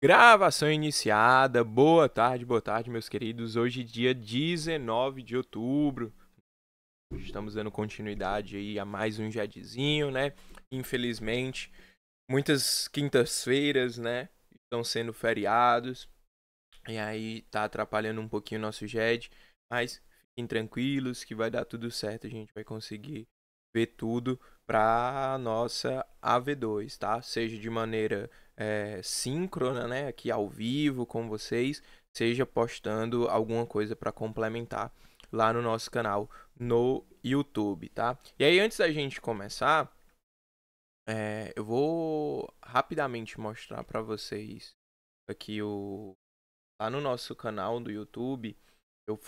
Gravação iniciada. Boa tarde, meus queridos. Hoje, dia 19 de outubro. Estamos dando continuidade aí a mais um JEDzinho, né? Infelizmente, muitas quintas-feiras, né? Estão sendo feriados. E aí tá atrapalhando um pouquinho o nosso JED. Mas fiquem tranquilos que vai dar tudo certo. A gente vai conseguir ver tudo para nossa AV2, tá? Seja de maneira síncrona, né? Aqui ao vivo com vocês, seja postando alguma coisa para complementar lá no nosso canal no YouTube, tá? E aí, antes da gente começar, eu vou rapidamente mostrar para vocês aqui lá no nosso canal do YouTube. Eu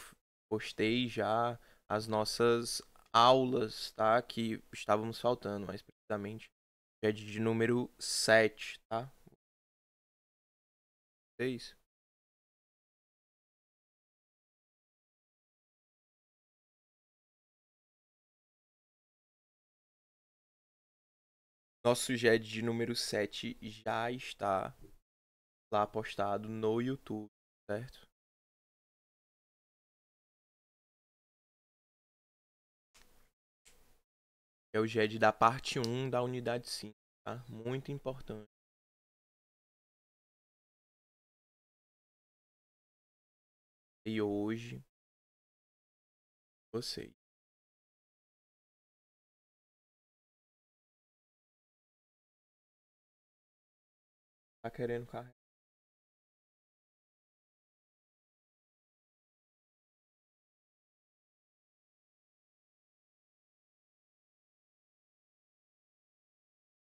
postei já as nossas aulas, tá? Que estávamos faltando, mais precisamente, é de número 7, tá? É isso. Nosso GED de número 7 já está lá postado no YouTube, certo? É o GED da parte 1 da unidade 5, tá? Muito importante. E hoje, vocês. Tá querendo carregar?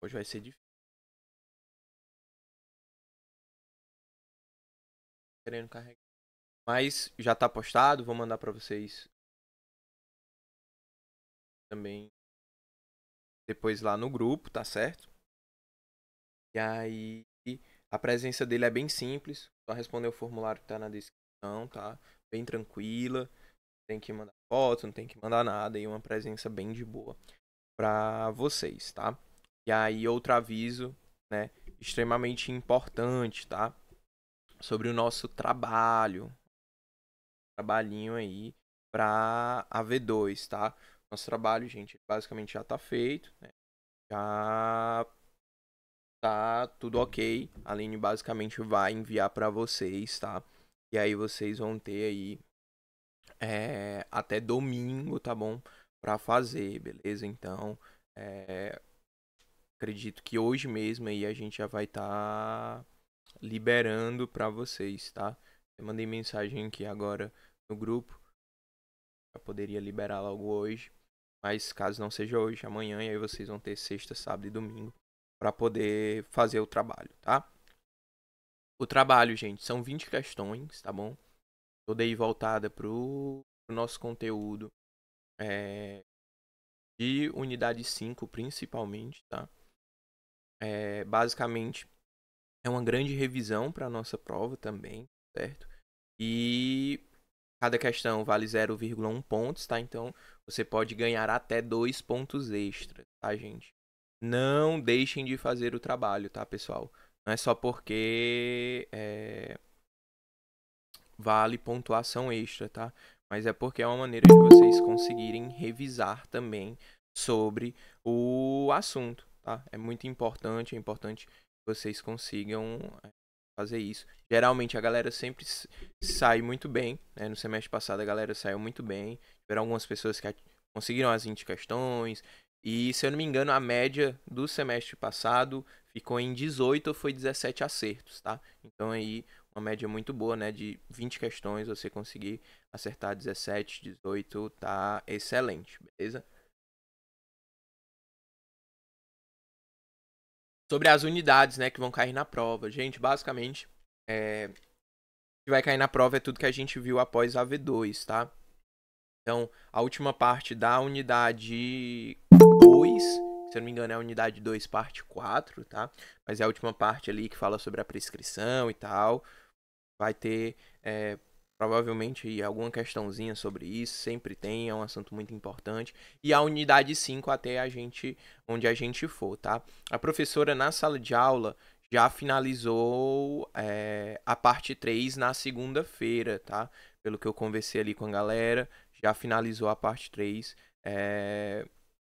Hoje vai ser difícil. Querendo carregar. Mas já tá postado, vou mandar pra vocês também depois lá no grupo, tá certo? E aí, a presença dele é bem simples, só responder o formulário que tá na descrição, tá? Bem tranquila, não tem que mandar foto, não tem que mandar nada, e uma presença bem de boa pra vocês, tá? E aí, outro aviso, né, extremamente importante, tá? Sobre o nosso trabalhinho aí pra AV2, tá? Nosso trabalho, gente, basicamente já tá feito, né? Já tá tudo ok. A Aline basicamente vai enviar para vocês, tá? E aí vocês vão ter aí até domingo, tá bom? Pra fazer, beleza? Então, acredito que hoje mesmo aí a gente já vai estar liberando para vocês, tá? Eu mandei mensagem aqui agora no grupo. Já poderia liberar logo hoje. Mas caso não seja hoje, amanhã, e aí vocês vão ter sexta, sábado e domingo para poder fazer o trabalho, tá? O trabalho, gente, são 20 questões, tá bom? Toda aí voltada pro nosso conteúdo de unidade 5, principalmente, tá? Basicamente, é uma grande revisão para nossa prova também, certo? E cada questão vale 0,1 pontos, tá? Então, você pode ganhar até 2 pontos extras, tá, gente? Não deixem de fazer o trabalho, tá, pessoal? Não é só porque vale pontuação extra, tá? Mas é porque é uma maneira de vocês conseguirem revisar também sobre o assunto, tá? É muito importante, é importante que vocês consigam fazer isso. Geralmente a galera sempre sai muito bem, né? No semestre passado a galera saiu muito bem. Tiveram algumas pessoas que conseguiram as 20 questões. E, se eu não me engano, a média do semestre passado ficou em 18 ou foi 17 acertos, tá? Então aí uma média muito boa, né? De 20 questões, você conseguir acertar 17, 18, tá excelente, beleza? Sobre as unidades, né, que vão cair na prova. Gente, basicamente, o que vai cair na prova é tudo que a gente viu após a V2, tá? Então, a última parte da unidade 2, se eu não me engano é a unidade 2, parte 4, tá? Mas é a última parte ali que fala sobre a prescrição e tal. Vai ter provavelmente aí alguma questãozinha sobre isso, sempre tem, é um assunto muito importante. E a unidade 5 até onde a gente for, tá? A professora na sala de aula, já finalizou a parte 3 na segunda-feira, tá? Pelo que eu conversei ali com a galera, já finalizou a parte 3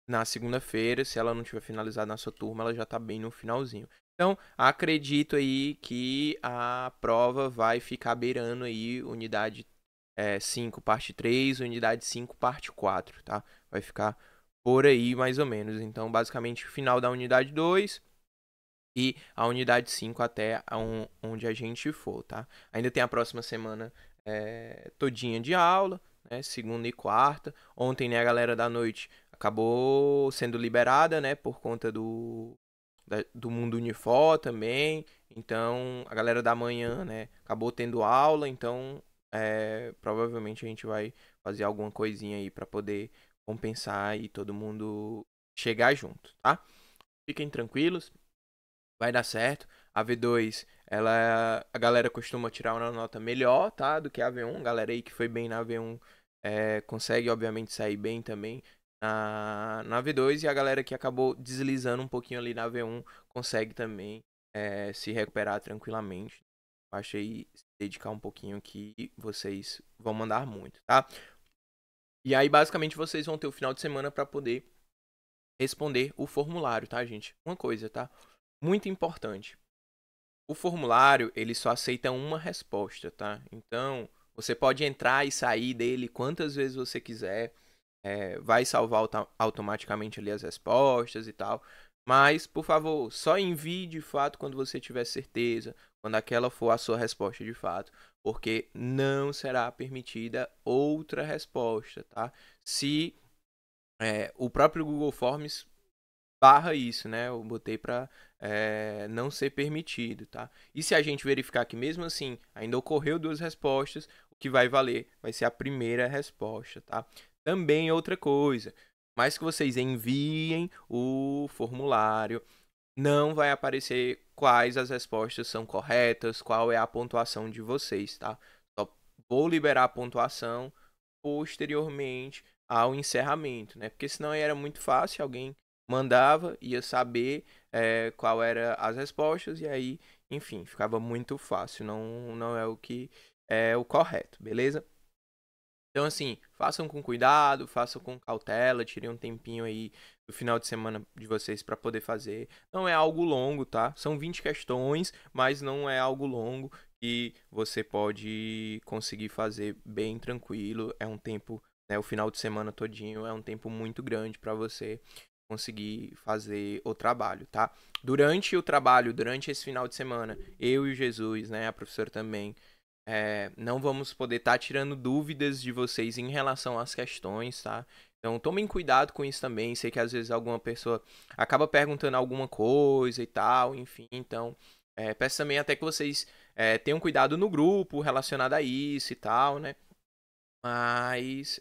na segunda-feira. Se ela não tiver finalizado na sua turma, ela já tá bem no finalzinho. Então, acredito aí que a prova vai ficar beirando aí unidade 5, parte 3, unidade 5, parte 4, tá? Vai ficar por aí mais ou menos. Então, basicamente, final da unidade 2 e a unidade 5 até onde a gente for, tá? Ainda tem a próxima semana todinha de aula, né? Segunda e quarta. Ontem, né, a galera da noite acabou sendo liberada, né, por conta do Mundo Unifor também. Então, a galera da manhã, né, acabou tendo aula. Então, provavelmente a gente vai fazer alguma coisinha aí para poder compensar e todo mundo chegar junto, tá? Fiquem tranquilos, vai dar certo. A V2, a galera costuma tirar uma nota melhor, tá? Do que a V1. A galera aí que foi bem na V1 consegue, obviamente, sair bem também na V2. E a galera que acabou deslizando um pouquinho ali na V1 consegue também se recuperar tranquilamente. Achei se dedicar um pouquinho que vocês vão mandar muito, tá? E aí, basicamente, vocês vão ter o final de semana para poder responder o formulário, tá, gente? Uma coisa, tá? Muito importante. O formulário, ele só aceita uma resposta, tá? Então, você pode entrar e sair dele quantas vezes você quiser. Vai salvar automaticamente ali as respostas e tal. Mas, por favor, só envie de fato quando você tiver certeza, quando aquela for a sua resposta de fato, porque não será permitida outra resposta, tá? Se o próprio Google Forms barra isso, né? Eu botei para não ser permitido, tá? E se a gente verificar que mesmo assim ainda ocorreu duas respostas, o que vai valer vai ser a primeira resposta, tá? Também outra coisa, mais que vocês enviem o formulário, não vai aparecer quais as respostas são corretas, qual é a pontuação de vocês, tá? Só vou liberar a pontuação posteriormente ao encerramento, né? Porque senão aí era muito fácil, alguém mandava, ia saber qual era as respostas e aí, enfim, ficava muito fácil, não é o que é o correto, beleza? Então, assim, façam com cuidado, façam com cautela, tirem um tempinho aí do final de semana de vocês para poder fazer. Não é algo longo, tá? São 20 questões, mas não é algo longo e você pode conseguir fazer bem tranquilo. É um tempo, né, o final de semana todinho é um tempo muito grande para você conseguir fazer o trabalho, tá? Durante o trabalho, durante esse final de semana, eu e o Jesus, né, a professora também, não vamos poder estar tirando dúvidas de vocês em relação às questões, tá? Então tomem cuidado com isso também. Sei que às vezes alguma pessoa acaba perguntando alguma coisa e tal, enfim. Então peço também até que vocês tenham cuidado no grupo relacionado a isso e tal, né? Mas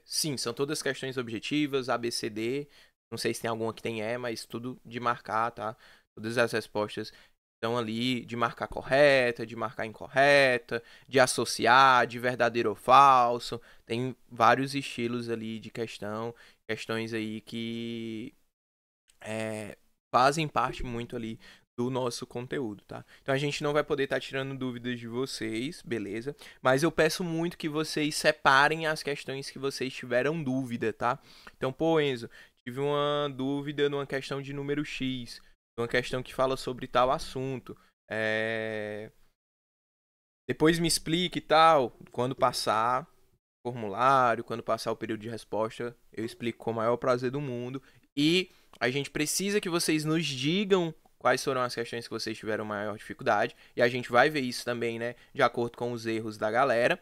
sim, são todas questões objetivas, A, B, C, D. Não sei se tem alguma que tem mas tudo de marcar, tá? Todas as respostas estão ali de marcar correta, de marcar incorreta, de associar, de verdadeiro ou falso. Tem vários estilos ali de questões aí que fazem parte muito ali do nosso conteúdo, tá? Então a gente não vai poder estar tirando dúvidas de vocês, beleza? Mas eu peço muito que vocês separem as questões que vocês tiveram dúvida, tá? Então, pô, Enzo, tive uma dúvida numa questão de número X, uma questão que fala sobre tal assunto. Depois me explique e tal, quando passar o formulário, quando passar o período de resposta, eu explico com o maior prazer do mundo. E a gente precisa que vocês nos digam quais foram as questões que vocês tiveram maior dificuldade. E a gente vai ver isso também, né? De acordo com os erros da galera.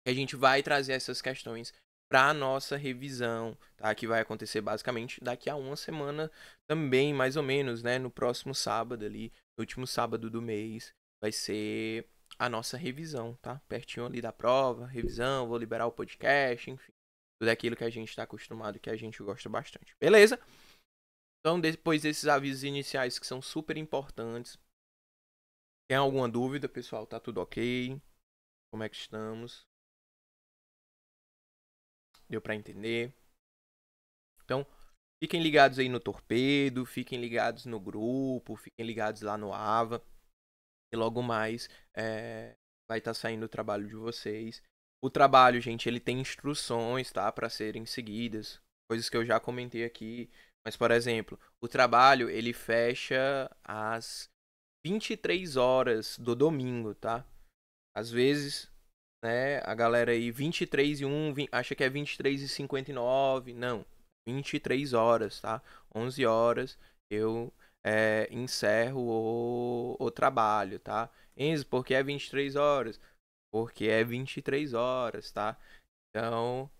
E a gente vai trazer essas questões para a nossa revisão, tá? Que vai acontecer basicamente daqui a uma semana também, mais ou menos, né? No próximo sábado ali, no último sábado do mês, vai ser a nossa revisão, tá? Pertinho ali da prova, revisão, vou liberar o podcast, enfim. Tudo aquilo que a gente está acostumado, que a gente gosta bastante. Beleza? Então, depois desses avisos iniciais que são super importantes, tem alguma dúvida, pessoal? Tá tudo ok? Como é que estamos? Deu para entender? Então, Fiquem ligados aí no Torpedo, fiquem ligados no grupo, fiquem ligados lá no Ava. E logo mais vai estar saindo o trabalho de vocês. O trabalho, gente, ele tem instruções, tá? Para serem seguidas. Coisas que eu já comentei aqui. Mas, por exemplo, o trabalho, ele fecha às 23 horas do domingo, tá? Às vezes, né, a galera aí 23h01 acha que é 23h59. Não, 23 horas, tá? 11 horas eu encerro o trabalho, tá? Enzo, por que é 23 horas? Porque é 23 horas, tá? Então,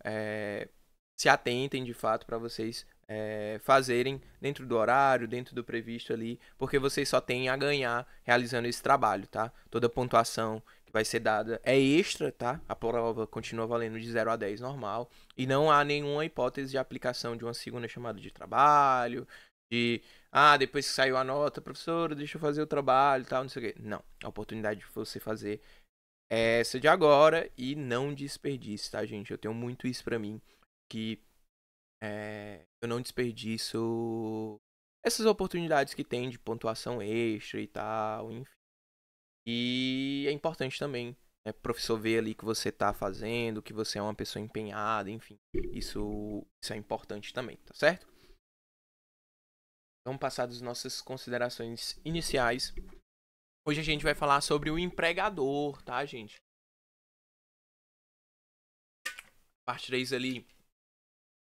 se atentem de fato para vocês fazerem dentro do horário, dentro do previsto ali, porque vocês só têm a ganhar realizando esse trabalho, tá? Toda pontuação que vai ser dada é extra, tá? A prova continua valendo de 0 a 10 normal, e não há nenhuma hipótese de aplicação de uma segunda chamada de trabalho, depois que saiu a nota, professora, deixa eu fazer o trabalho, tal, não sei o quê. Não, a oportunidade de você fazer é essa de agora e não desperdice, tá, gente? Eu tenho muito isso pra mim, que eu não desperdiço essas oportunidades que tem de pontuação extra e tal, enfim. E é importante também, né, o professor ver ali que você tá fazendo, que você é uma pessoa empenhada, enfim. Isso é importante também, tá certo? Vamos passar das nossas considerações iniciais. Hoje a gente vai falar sobre o empregador, tá, gente? Parte 3 ali,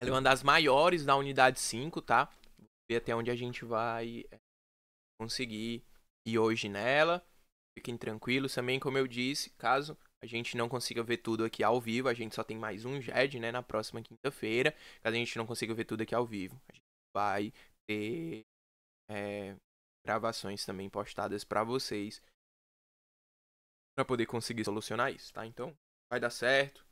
ela é uma das maiores da unidade 5, tá? Vou ver até onde a gente vai conseguir ir hoje nela. Fiquem tranquilos também, como eu disse, caso a gente não consiga ver tudo aqui ao vivo, a gente só tem mais um GED, né, na próxima quinta-feira. Caso a gente não consiga ver tudo aqui ao vivo, a gente vai ter gravações também postadas para vocês, para poder conseguir solucionar isso, tá? Então, vai dar certo.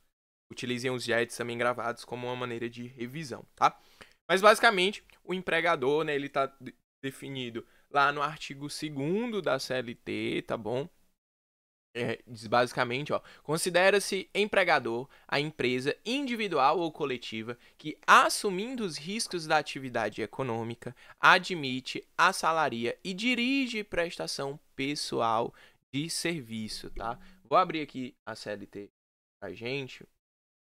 Utilizem os GEDs também gravados como uma maneira de revisão, tá? Mas basicamente, o empregador, né, ele tá definido lá no artigo 2º da CLT, tá bom? Diz basicamente, ó, considera-se empregador a empresa individual ou coletiva que, assumindo os riscos da atividade econômica, admite, assalaria e dirige prestação pessoal de serviço, tá? Vou abrir aqui a CLT pra gente, vou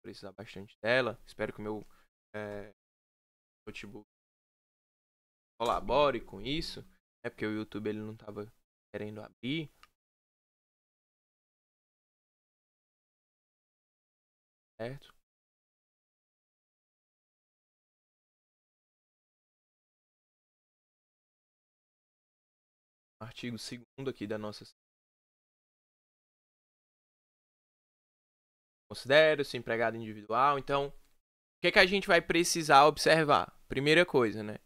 precisar bastante dela, espero que o meu notebook colabore com isso, porque o YouTube ele não tava querendo abrir. Certo? Artigo 2º aqui da nossa. Considera-se empregado individual. Então, o que a gente vai precisar observar? Primeira coisa, né?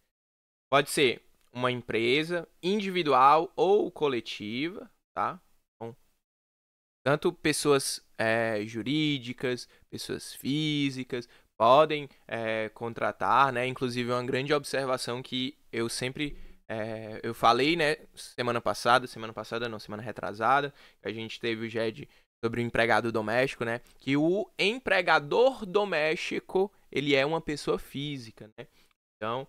Pode ser uma empresa individual ou coletiva, tá? Então, tanto pessoas jurídicas, pessoas físicas podem contratar, né? Inclusive, uma grande observação que eu sempre eu falei, né? Semana retrasada, que a gente teve o GED sobre o empregado doméstico, né? Que o empregador doméstico, ele é uma pessoa física, né? Então,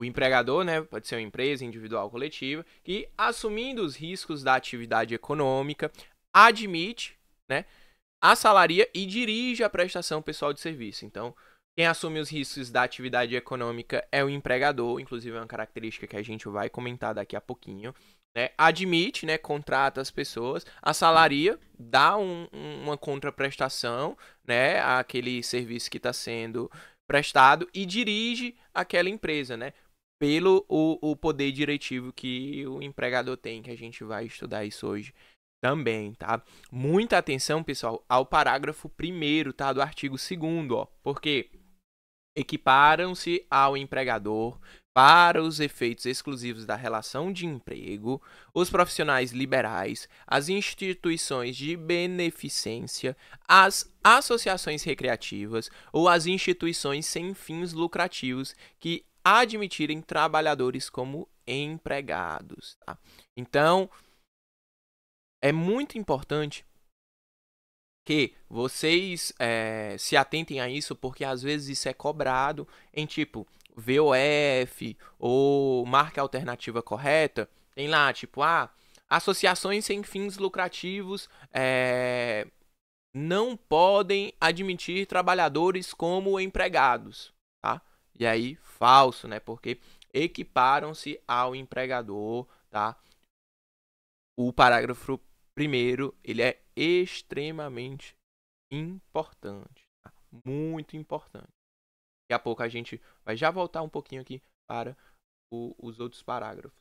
o empregador, né, pode ser uma empresa individual ou coletiva, que, assumindo os riscos da atividade econômica, admite, né, assalaria e dirige a prestação pessoal de serviço. Então, quem assume os riscos da atividade econômica é o empregador, inclusive é uma característica que a gente vai comentar daqui a pouquinho. Né? Admite, né, contrata as pessoas, assalaria, dá uma contraprestação, né, àquele serviço que está sendo prestado e dirige aquela empresa, né? Pelo o poder diretivo que o empregador tem, que a gente vai estudar isso hoje também, tá? Muita atenção, pessoal, ao parágrafo 1º, tá? Do artigo 2º, ó. Porque equiparam-se ao empregador, para os efeitos exclusivos da relação de emprego, os profissionais liberais, as instituições de beneficência, as associações recreativas ou as instituições sem fins lucrativos que admitirem trabalhadores como empregados. Tá? Então, é muito importante que vocês se atentem a isso, porque às vezes isso é cobrado em tipo VOF ou marca alternativa correta. Tem lá, tipo, associações sem fins lucrativos não podem admitir trabalhadores como empregados, tá? E aí, falso, né? Porque equiparam-se ao empregador, tá? O parágrafo primeiro, ele é extremamente importante, tá? Muito importante. Daqui a pouco a gente vai já voltar um pouquinho aqui para os outros parágrafos.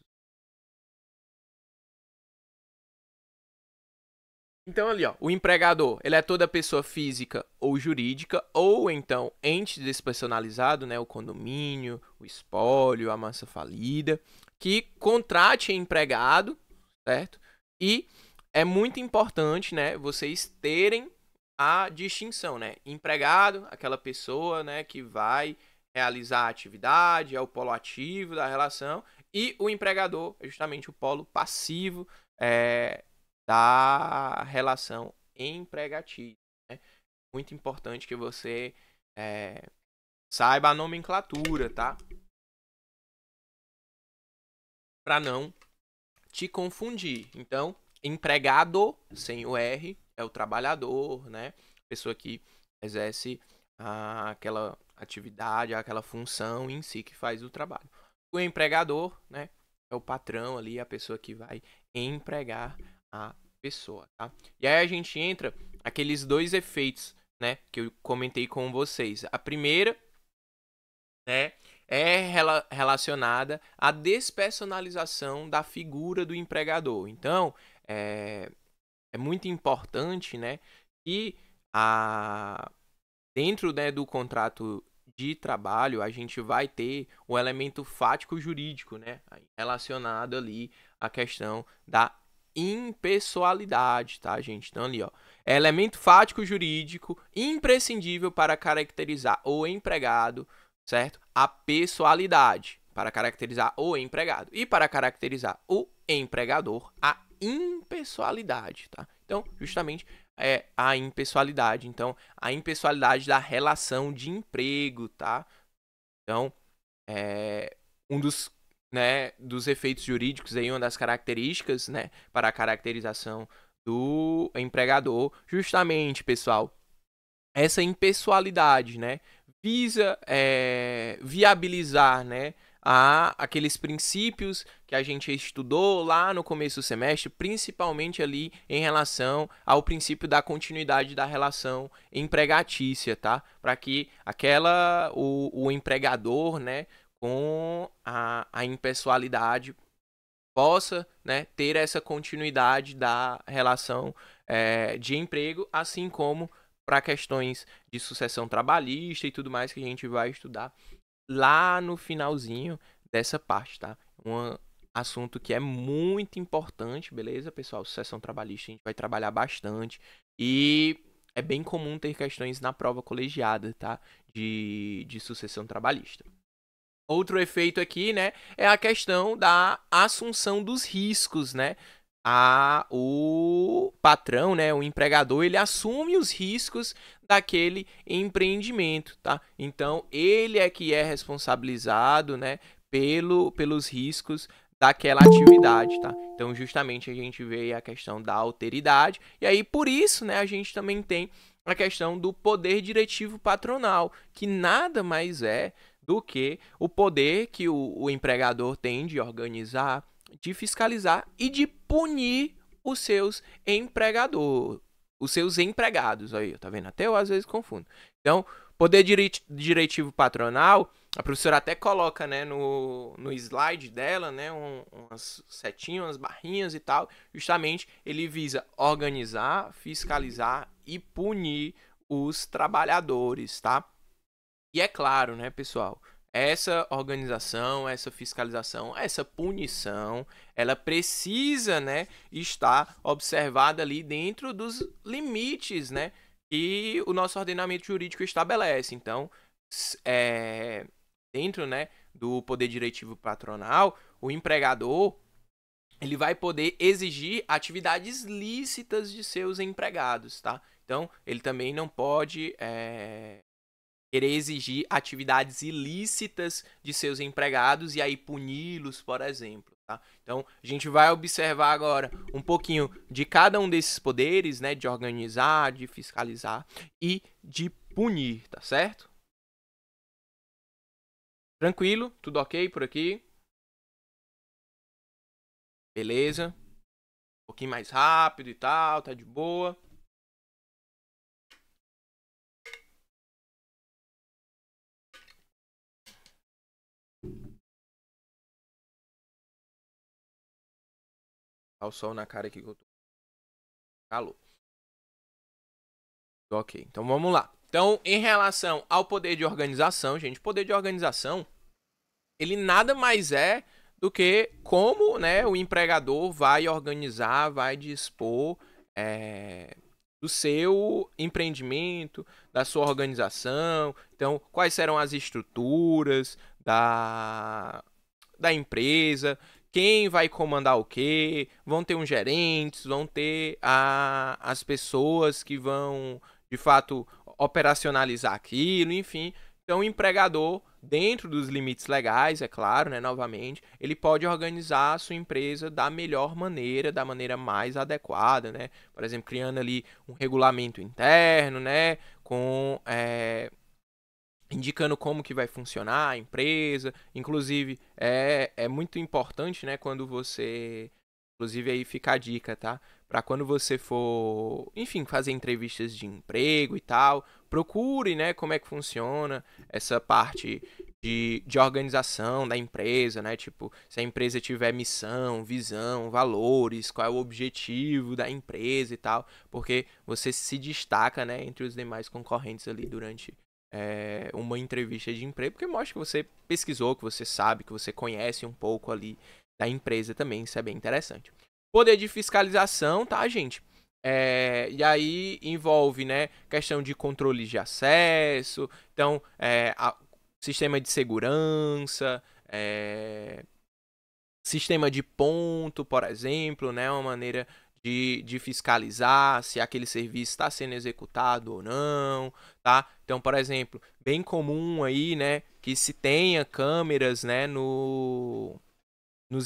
Então ali, ó, o empregador, ele é toda pessoa física ou jurídica, ou então ente despersonalizado, né, o condomínio, o espólio, a massa falida, que contrate empregado, certo? E é muito importante, né, vocês terem a distinção, né? Empregado, aquela pessoa, né, que vai realizar a atividade, é o polo ativo da relação, e o empregador é justamente o polo passivo, da relação empregatícia, né? Muito importante que você saiba a nomenclatura, tá? Para não te confundir. Então, empregado, sem o R, é o trabalhador, né? Pessoa que exerce aquela atividade, aquela função em si que faz o trabalho. O empregador, né? É o patrão ali, a pessoa que vai empregar a pessoa, tá? E aí a gente entra aqueles dois efeitos, né? Que eu comentei com vocês. A primeira, né? É relacionada à despersonalização da figura do empregador. Então, é muito importante, né, que dentro, né, do contrato de trabalho a gente vai ter o elemento fático jurídico, né, relacionado ali à questão da impessoalidade, tá, gente? Então ali, ó, é elemento fático jurídico imprescindível para caracterizar o empregado, certo? A pessoalidade, para caracterizar o empregado, e para caracterizar o empregador, a impessoalidade, tá? Então, justamente a impessoalidade. Então, a impessoalidade da relação de emprego, tá? Então, um dos, né, dos efeitos jurídicos aí, uma das características, né, para a caracterização do empregador, justamente, pessoal, essa impessoalidade, né, visa viabilizar, né, aqueles princípios que a gente estudou lá no começo do semestre, principalmente ali em relação ao princípio da continuidade da relação empregatícia, tá? Para que o empregador, né, com a impessoalidade possa, né, ter essa continuidade da relação de emprego, assim como para questões de sucessão trabalhista e tudo mais que a gente vai estudar lá no finalzinho dessa parte, tá? Um assunto que é muito importante, beleza, pessoal? Sucessão trabalhista a gente vai trabalhar bastante e é bem comum ter questões na prova colegiada, tá? De sucessão trabalhista. Outro efeito aqui, né, é a questão da assunção dos riscos, né? O patrão, né, o empregador, ele assume os riscos daquele empreendimento, tá? Então, ele é que é responsabilizado, né, pelos riscos daquela atividade, tá? Então, justamente a gente vê a questão da alteridade e aí por isso, né, a gente também tem a questão do poder diretivo patronal, que nada mais é do que o poder que o empregador tem de organizar, de fiscalizar e de punir os seus empregados. Aí, tá vendo? Até eu às vezes confundo. Então, poder diretivo patronal, a professora até coloca, né, no slide dela, né, umas setinhas, umas barrinhas e tal. Justamente, ele visa organizar, fiscalizar e punir os trabalhadores, tá? E é claro, né, pessoal, essa organização, essa fiscalização, essa punição, ela precisa, né, estar observada ali dentro dos limites, né, que o nosso ordenamento jurídico estabelece. Então, dentro, né, do poder diretivo patronal, o empregador ele vai poder exigir atividades lícitas de seus empregados, tá? Então, ele também não pode querer exigir atividades ilícitas de seus empregados e aí puni-los, por exemplo. Tá? Então, a gente vai observar agora um pouquinho de cada um desses poderes, né, de organizar, de fiscalizar e de punir, tá certo? Tranquilo? Tudo ok por aqui? Beleza? Um pouquinho mais rápido e tal, tá de boa. Tá o sol na cara aqui que eu tô. Calor. Ok, então vamos lá. Então, em relação ao poder de organização, gente, poder de organização, ele nada mais é do que como, né, o empregador vai organizar, vai dispor do seu empreendimento, da sua organização. Então, quais serão as estruturas da empresa, quem vai comandar o quê, vão ter uns gerentes, vão ter as pessoas que vão, de fato, operacionalizar aquilo, enfim. Então, o empregador, dentro dos limites legais, é claro, né, novamente, ele pode organizar a sua empresa da melhor maneira, da maneira mais adequada, né? Por exemplo, criando ali um regulamento interno, né, com indicando como que vai funcionar a empresa. Inclusive, é muito importante, né, quando você... Inclusive, aí fica a dica, tá? Para quando você for, enfim, fazer entrevistas de emprego e tal, procure, né, como é que funciona essa parte de organização da empresa, né? Tipo, se a empresa tiver missão, visão, valores, qual é o objetivo da empresa e tal, porque você se destaca, né, entre os demais concorrentes ali durante uma entrevista de emprego, porque mostra que você pesquisou, que você sabe, que você conhece um pouco ali da empresa também, isso é bem interessante. Poder de fiscalização, tá, gente? E aí envolve, né, questão de controle de acesso, então, sistema de segurança, sistema de ponto, por exemplo, né, uma maneira de fiscalizar se aquele serviço está sendo executado ou não, tá? Então, por exemplo, bem comum aí, né, que se tenha câmeras, né, nos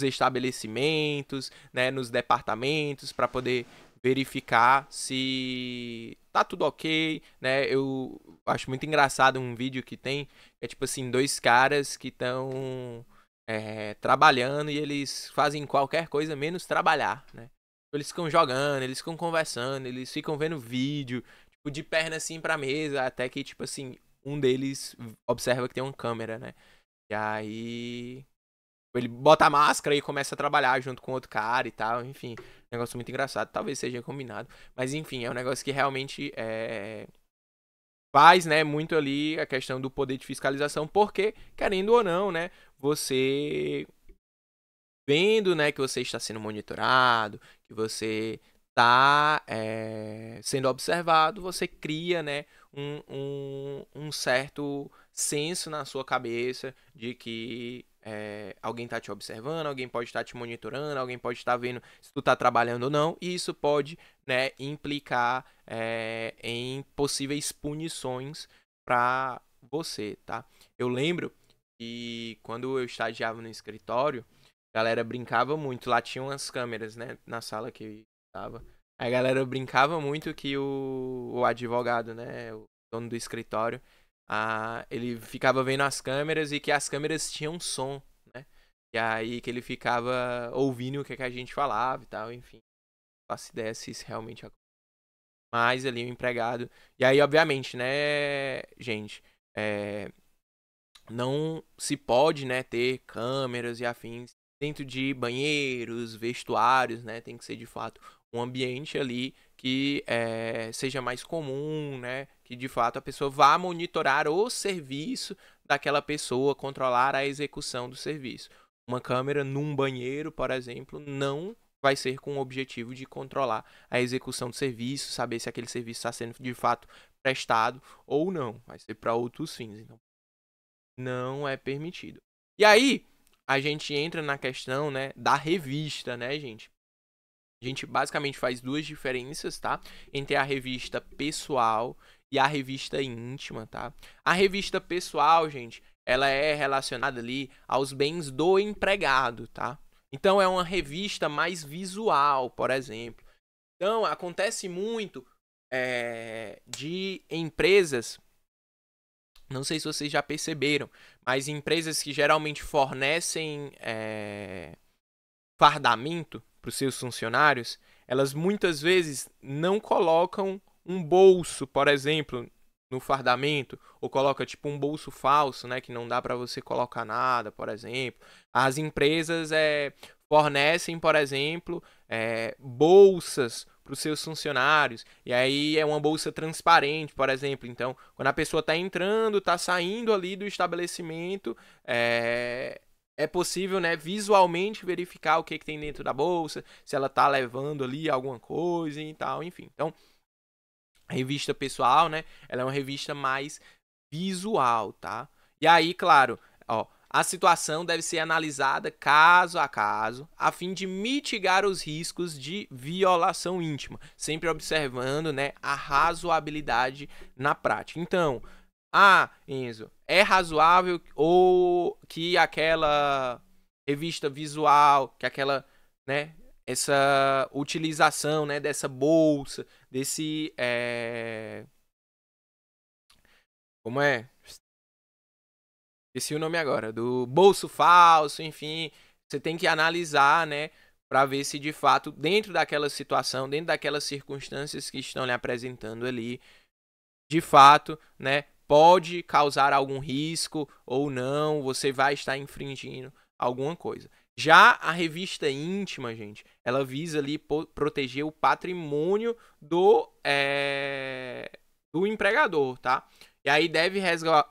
estabelecimentos, né, nos departamentos, para poder verificar se tá tudo ok, né? Eu acho muito engraçado um vídeo que tem, é tipo assim, dois caras que estão trabalhando e eles fazem qualquer coisa menos trabalhar, né? Eles ficam jogando, eles ficam conversando, eles ficam vendo vídeo, tipo, de perna assim pra mesa, até que, tipo assim, um deles observa que tem uma câmera, né? E aí ele bota a máscara e começa a trabalhar junto com outro cara e tal, enfim. Negócio muito engraçado, talvez seja combinado. Mas enfim, é um negócio que realmente faz, né, muito ali a questão do poder de fiscalização, porque, querendo ou não, né, você vendo, né, que você está sendo monitorado, que você está sendo observado, você cria, né, um certo senso na sua cabeça de que alguém está te observando, alguém pode estar te monitorando, alguém pode estar vendo se tu está trabalhando ou não, e isso pode, né, implicar em possíveis punições para você, tá? Eu lembro que quando eu estagiava no escritório, a galera brincava muito. Lá tinha umas câmeras, né? Na sala que eu estava. Aí a galera brincava muito que o advogado, né? O dono do escritório, ele ficava vendo as câmeras e que as câmeras tinham som, né? E aí que ele ficava ouvindo o que a gente falava e tal, enfim. Não faço ideia se isso realmente acontece. Mas ali o empregado. E aí, obviamente, né, gente? Não se pode, né, ter câmeras e afins dentro de banheiros, vestuários, né? Tem que ser de fato um ambiente ali que seja mais comum, né? Que de fato a pessoa vá monitorar o serviço daquela pessoa, controlar a execução do serviço. Uma câmera num banheiro, por exemplo, não vai ser com o objetivo de controlar a execução do serviço, saber se aquele serviço está sendo de fato prestado ou não. Vai ser para outros fins. Então, não é permitido. E aí, a gente entra na questão, né, da revista, né, gente? A gente basicamente faz duas diferenças, tá? Entre a revista pessoal e a revista íntima, tá? A revista pessoal, gente, ela é relacionada ali aos bens do empregado, tá? Então é uma revista mais visual, por exemplo. Então acontece muito de empresas, não sei se vocês já perceberam, mas empresas que geralmente fornecem fardamento para os seus funcionários, elas muitas vezes não colocam um bolso, por exemplo, no fardamento, ou coloca tipo um bolso falso, né, que não dá para você colocar nada, por exemplo. As empresas fornecem, por exemplo, bolsas para os seus funcionários, e aí é uma bolsa transparente, por exemplo. Então, quando a pessoa está entrando, está saindo ali do estabelecimento, é possível, né, visualmente verificar o que tem dentro da bolsa, se ela tá levando ali alguma coisa e tal, enfim. Então, a revista pessoal, né, ela é uma revista mais visual, tá? E aí, claro, ó, a situação deve ser analisada caso a caso, a fim de mitigar os riscos de violação íntima, sempre observando, né, a razoabilidade na prática. Então, Enzo, é razoável ou que aquela revista visual, que aquela, né, essa utilização, né, dessa bolsa, desse, como é? Esqueci o nome agora, do bolso falso, enfim, você tem que analisar, né, para ver se de fato, dentro daquela situação, dentro daquelas circunstâncias que estão lhe apresentando ali, de fato, né, pode causar algum risco ou não, você vai estar infringindo alguma coisa. Já a revista íntima, gente, ela visa ali proteger o patrimônio do empregador, tá? E aí deve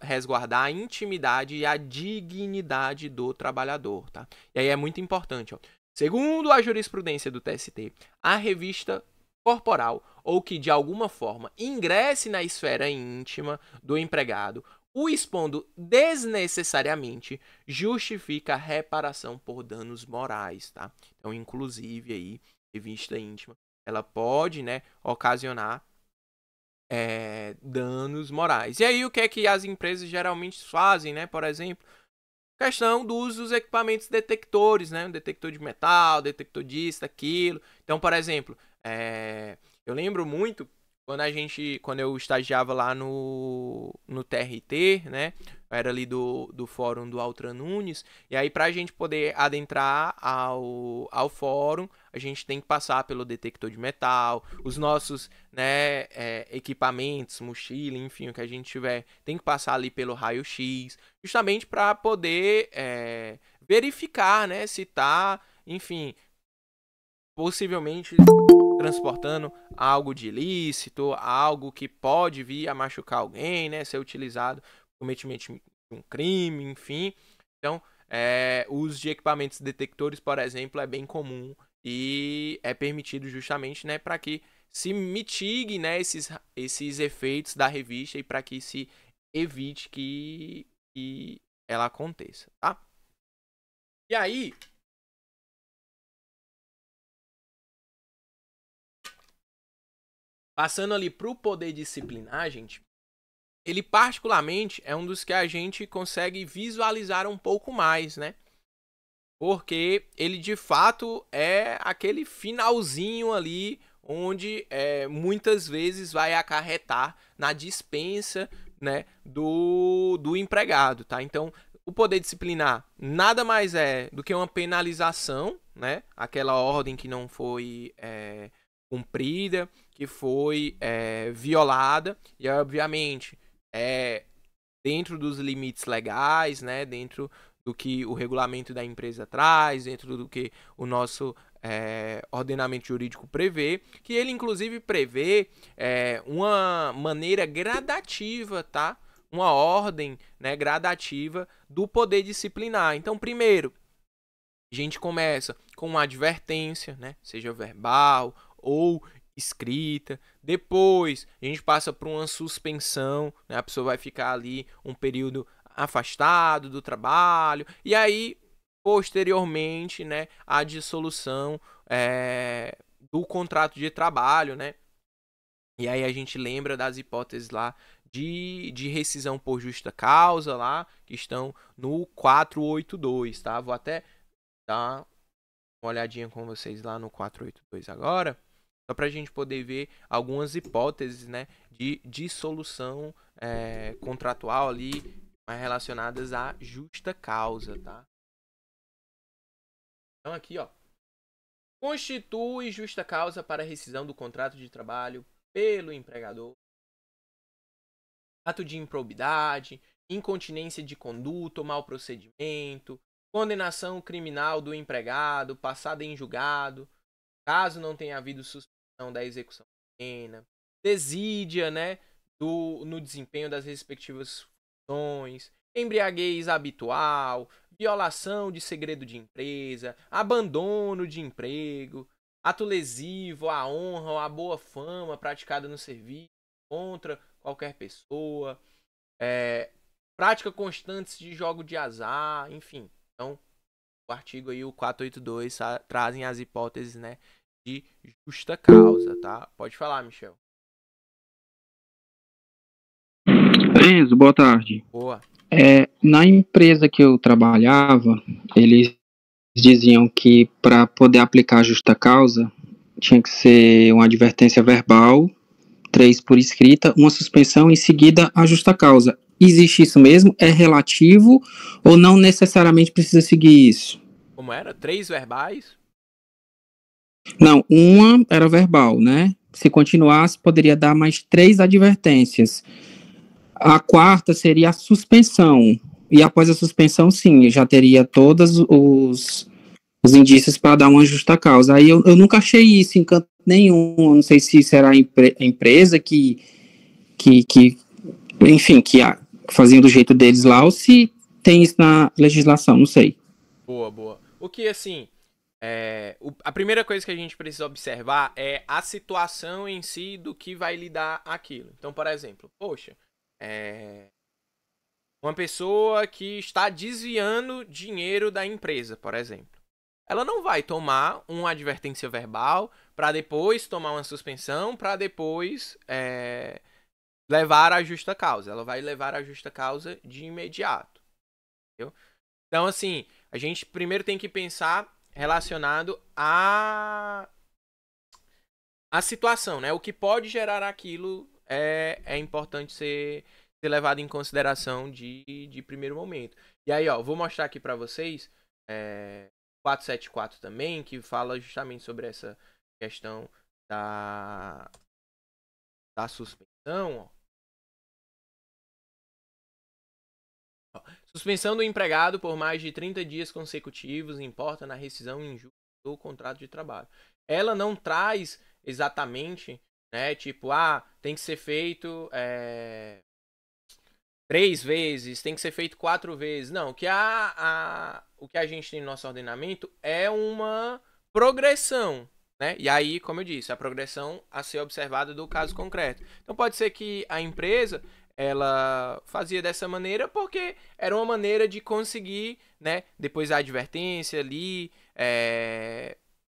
resguardar a intimidade e a dignidade do trabalhador, tá? E aí é muito importante, ó. Segundo a jurisprudência do TST, a revista corporal ou que de alguma forma ingresse na esfera íntima do empregado, o expondo desnecessariamente, justifica a reparação por danos morais, tá? Então, inclusive aí, revista íntima, ela pode, né, ocasionar danos morais. E aí, o que é que as empresas geralmente fazem, né? Por exemplo, questão do uso dos equipamentos detectores, né? Um detector de metal, detector disso, daquilo. Então, por exemplo, eu lembro muito quando eu estagiava lá no TRT, né? Eu era ali do fórum do Altran Nunes. E aí, pra gente poder adentrar ao fórum, a gente tem que passar pelo detector de metal, os nossos, né, equipamentos, mochila, enfim, o que a gente tiver, tem que passar ali pelo raio-x, justamente para poder verificar, né, se tá, enfim, possivelmente transportando algo de ilícito, algo que pode vir a machucar alguém, né, ser utilizado no cometimento de um crime, enfim. Então, o uso de equipamentos detectores, por exemplo, é bem comum e é permitido justamente, né, para que se mitigue, né, esses efeitos da revista e para que se evite que ela aconteça, tá? E aí, passando ali para o poder disciplinar, gente, ele particularmente é um dos que a gente consegue visualizar um pouco mais, né? Porque ele de fato é aquele finalzinho ali onde muitas vezes vai acarretar na dispensa, né, do empregado, tá? Então, o poder disciplinar nada mais é do que uma penalização, né? Aquela ordem que não foi cumprida, que foi violada, e obviamente dentro dos limites legais, né? Dentro do que o regulamento da empresa traz, dentro do que o nosso ordenamento jurídico prevê, que ele inclusive prevê uma maneira gradativa, tá? Uma ordem, né, gradativa do poder disciplinar. Então, primeiro, a gente começa com uma advertência, né, seja verbal ou escrita. Depois, a gente passa por uma suspensão, né, a pessoa vai ficar ali um período afastado do trabalho, e aí posteriormente, né, a dissolução do contrato de trabalho, né? E aí a gente lembra das hipóteses lá de rescisão por justa causa lá, que estão no 482, tá? Vou até dar uma olhadinha com vocês lá no 482 agora, só para a gente poder ver algumas hipóteses, né, de dissolução contratual ali, mais relacionadas à justa causa, tá? Então aqui, ó, constitui justa causa para rescisão do contrato de trabalho pelo empregador, ato de improbidade, incontinência de conduta ou mau procedimento, condenação criminal do empregado passada em julgado, caso não tenha havido suspensão da execução da pena, desídia, né, no desempenho das respectivas funções, embriaguez habitual, violação de segredo de empresa, abandono de emprego, ato lesivo à honra ou à boa fama praticada no serviço contra qualquer pessoa, prática constante de jogo de azar, enfim. Então, o artigo aí, o 482, trazem as hipóteses, né, de justa causa, tá? Pode falar, Michel. Enzo, boa tarde. Boa. Na empresa que eu trabalhava, eles diziam que para poder aplicar a justa causa tinha que ser uma advertência verbal, 3 por escrita, uma suspensão em seguida a justa causa. Existe isso mesmo? É relativo ou não necessariamente precisa seguir isso? Como era? 3 verbais? Não, uma era verbal, né? Se continuasse, poderia dar mais 3 advertências. A quarta seria a suspensão. E após a suspensão, sim, já teria todos os indícios para dar uma justa causa. Aí eu nunca achei isso em canto nenhum. Eu não sei se será a empresa enfim, que faziam do jeito deles lá, ou se tem isso na legislação, não sei. Boa, boa. O que, assim, a primeira coisa que a gente precisa observar é a situação em si do que vai lhe dar aquilo. Então, por exemplo, poxa, uma pessoa que está desviando dinheiro da empresa, por exemplo. Ela não vai tomar uma advertência verbal para depois tomar uma suspensão, para depois levar a justa causa. Ela vai levar a justa causa de imediato. Entendeu? Então, assim, a gente primeiro tem que pensar relacionado a situação, né? O que pode gerar aquilo é importante ser levado em consideração de primeiro momento. E aí, ó, vou mostrar aqui para vocês 474 também, que fala justamente sobre essa questão da suspensão. Ó. Suspensão do empregado por mais de 30 dias consecutivos importa na rescisão injusta do contrato de trabalho. Ela não traz exatamente, né, tipo, tem que ser feito 3 vezes, tem que ser feito 4 vezes. Não, o que a gente tem no nosso ordenamento é uma progressão, né? E aí, como eu disse, a progressão a ser observada do caso concreto. Então pode ser que a empresa ela fazia dessa maneira porque era uma maneira de conseguir, né? Depois da advertência ali,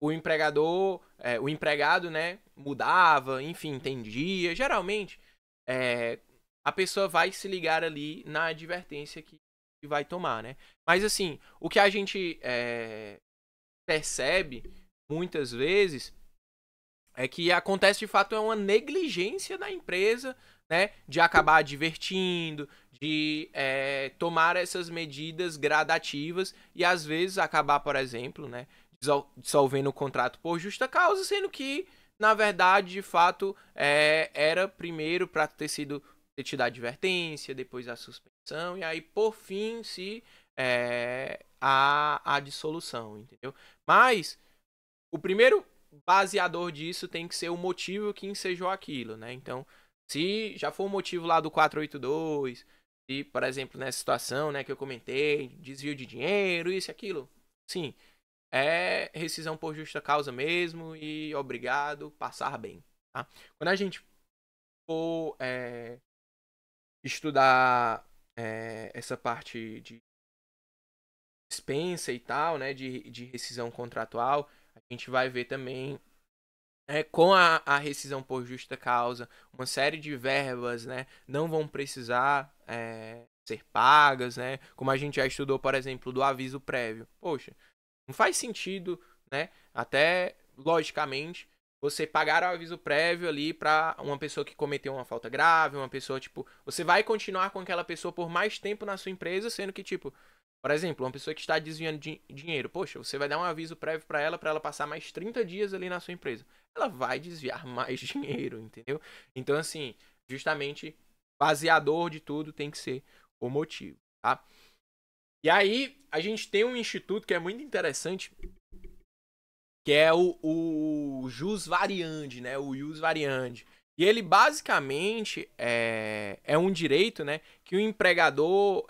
o empregador, o empregado, né? Mudava, enfim, entendia. Geralmente, a pessoa vai se ligar ali na advertência que vai tomar, né? Mas assim, o que a gente percebe muitas vezes é que acontece de fato uma negligência da empresa, né? De acabar advertindo, de tomar essas medidas gradativas e às vezes acabar, por exemplo, né? Dissolvendo o contrato por justa causa, sendo que na verdade, de fato, era primeiro para ter tido a advertência, depois a suspensão, e aí, por fim, a dissolução, entendeu? Mas, o primeiro baseador disso tem que ser o motivo que ensejou aquilo, né? Então, se já for o motivo lá do 482, se, por exemplo, nessa situação, né, que eu comentei, desvio de dinheiro, isso e aquilo, sim, é rescisão por justa causa mesmo e obrigado, passar bem, tá? Quando a gente for estudar essa parte de dispensa e tal, né, de rescisão contratual, a gente vai ver também com a rescisão por justa causa, uma série de verbas, né, não vão precisar ser pagas, né, como a gente já estudou, por exemplo, do aviso prévio. Poxa, não faz sentido, né, até logicamente, você pagar o aviso prévio ali para uma pessoa que cometeu uma falta grave, uma pessoa, tipo, você vai continuar com aquela pessoa por mais tempo na sua empresa, sendo que, tipo, por exemplo, uma pessoa que está desviando dinheiro, poxa, você vai dar um aviso prévio para ela passar mais 30 dias ali na sua empresa. Ela vai desviar mais dinheiro, entendeu? Então, assim, justamente, baseador de tudo tem que ser o motivo, tá? E aí, a gente tem um instituto que é muito interessante, que é o jus variandi, né? O jus variandi. E ele basicamente é um direito, né, que o empregador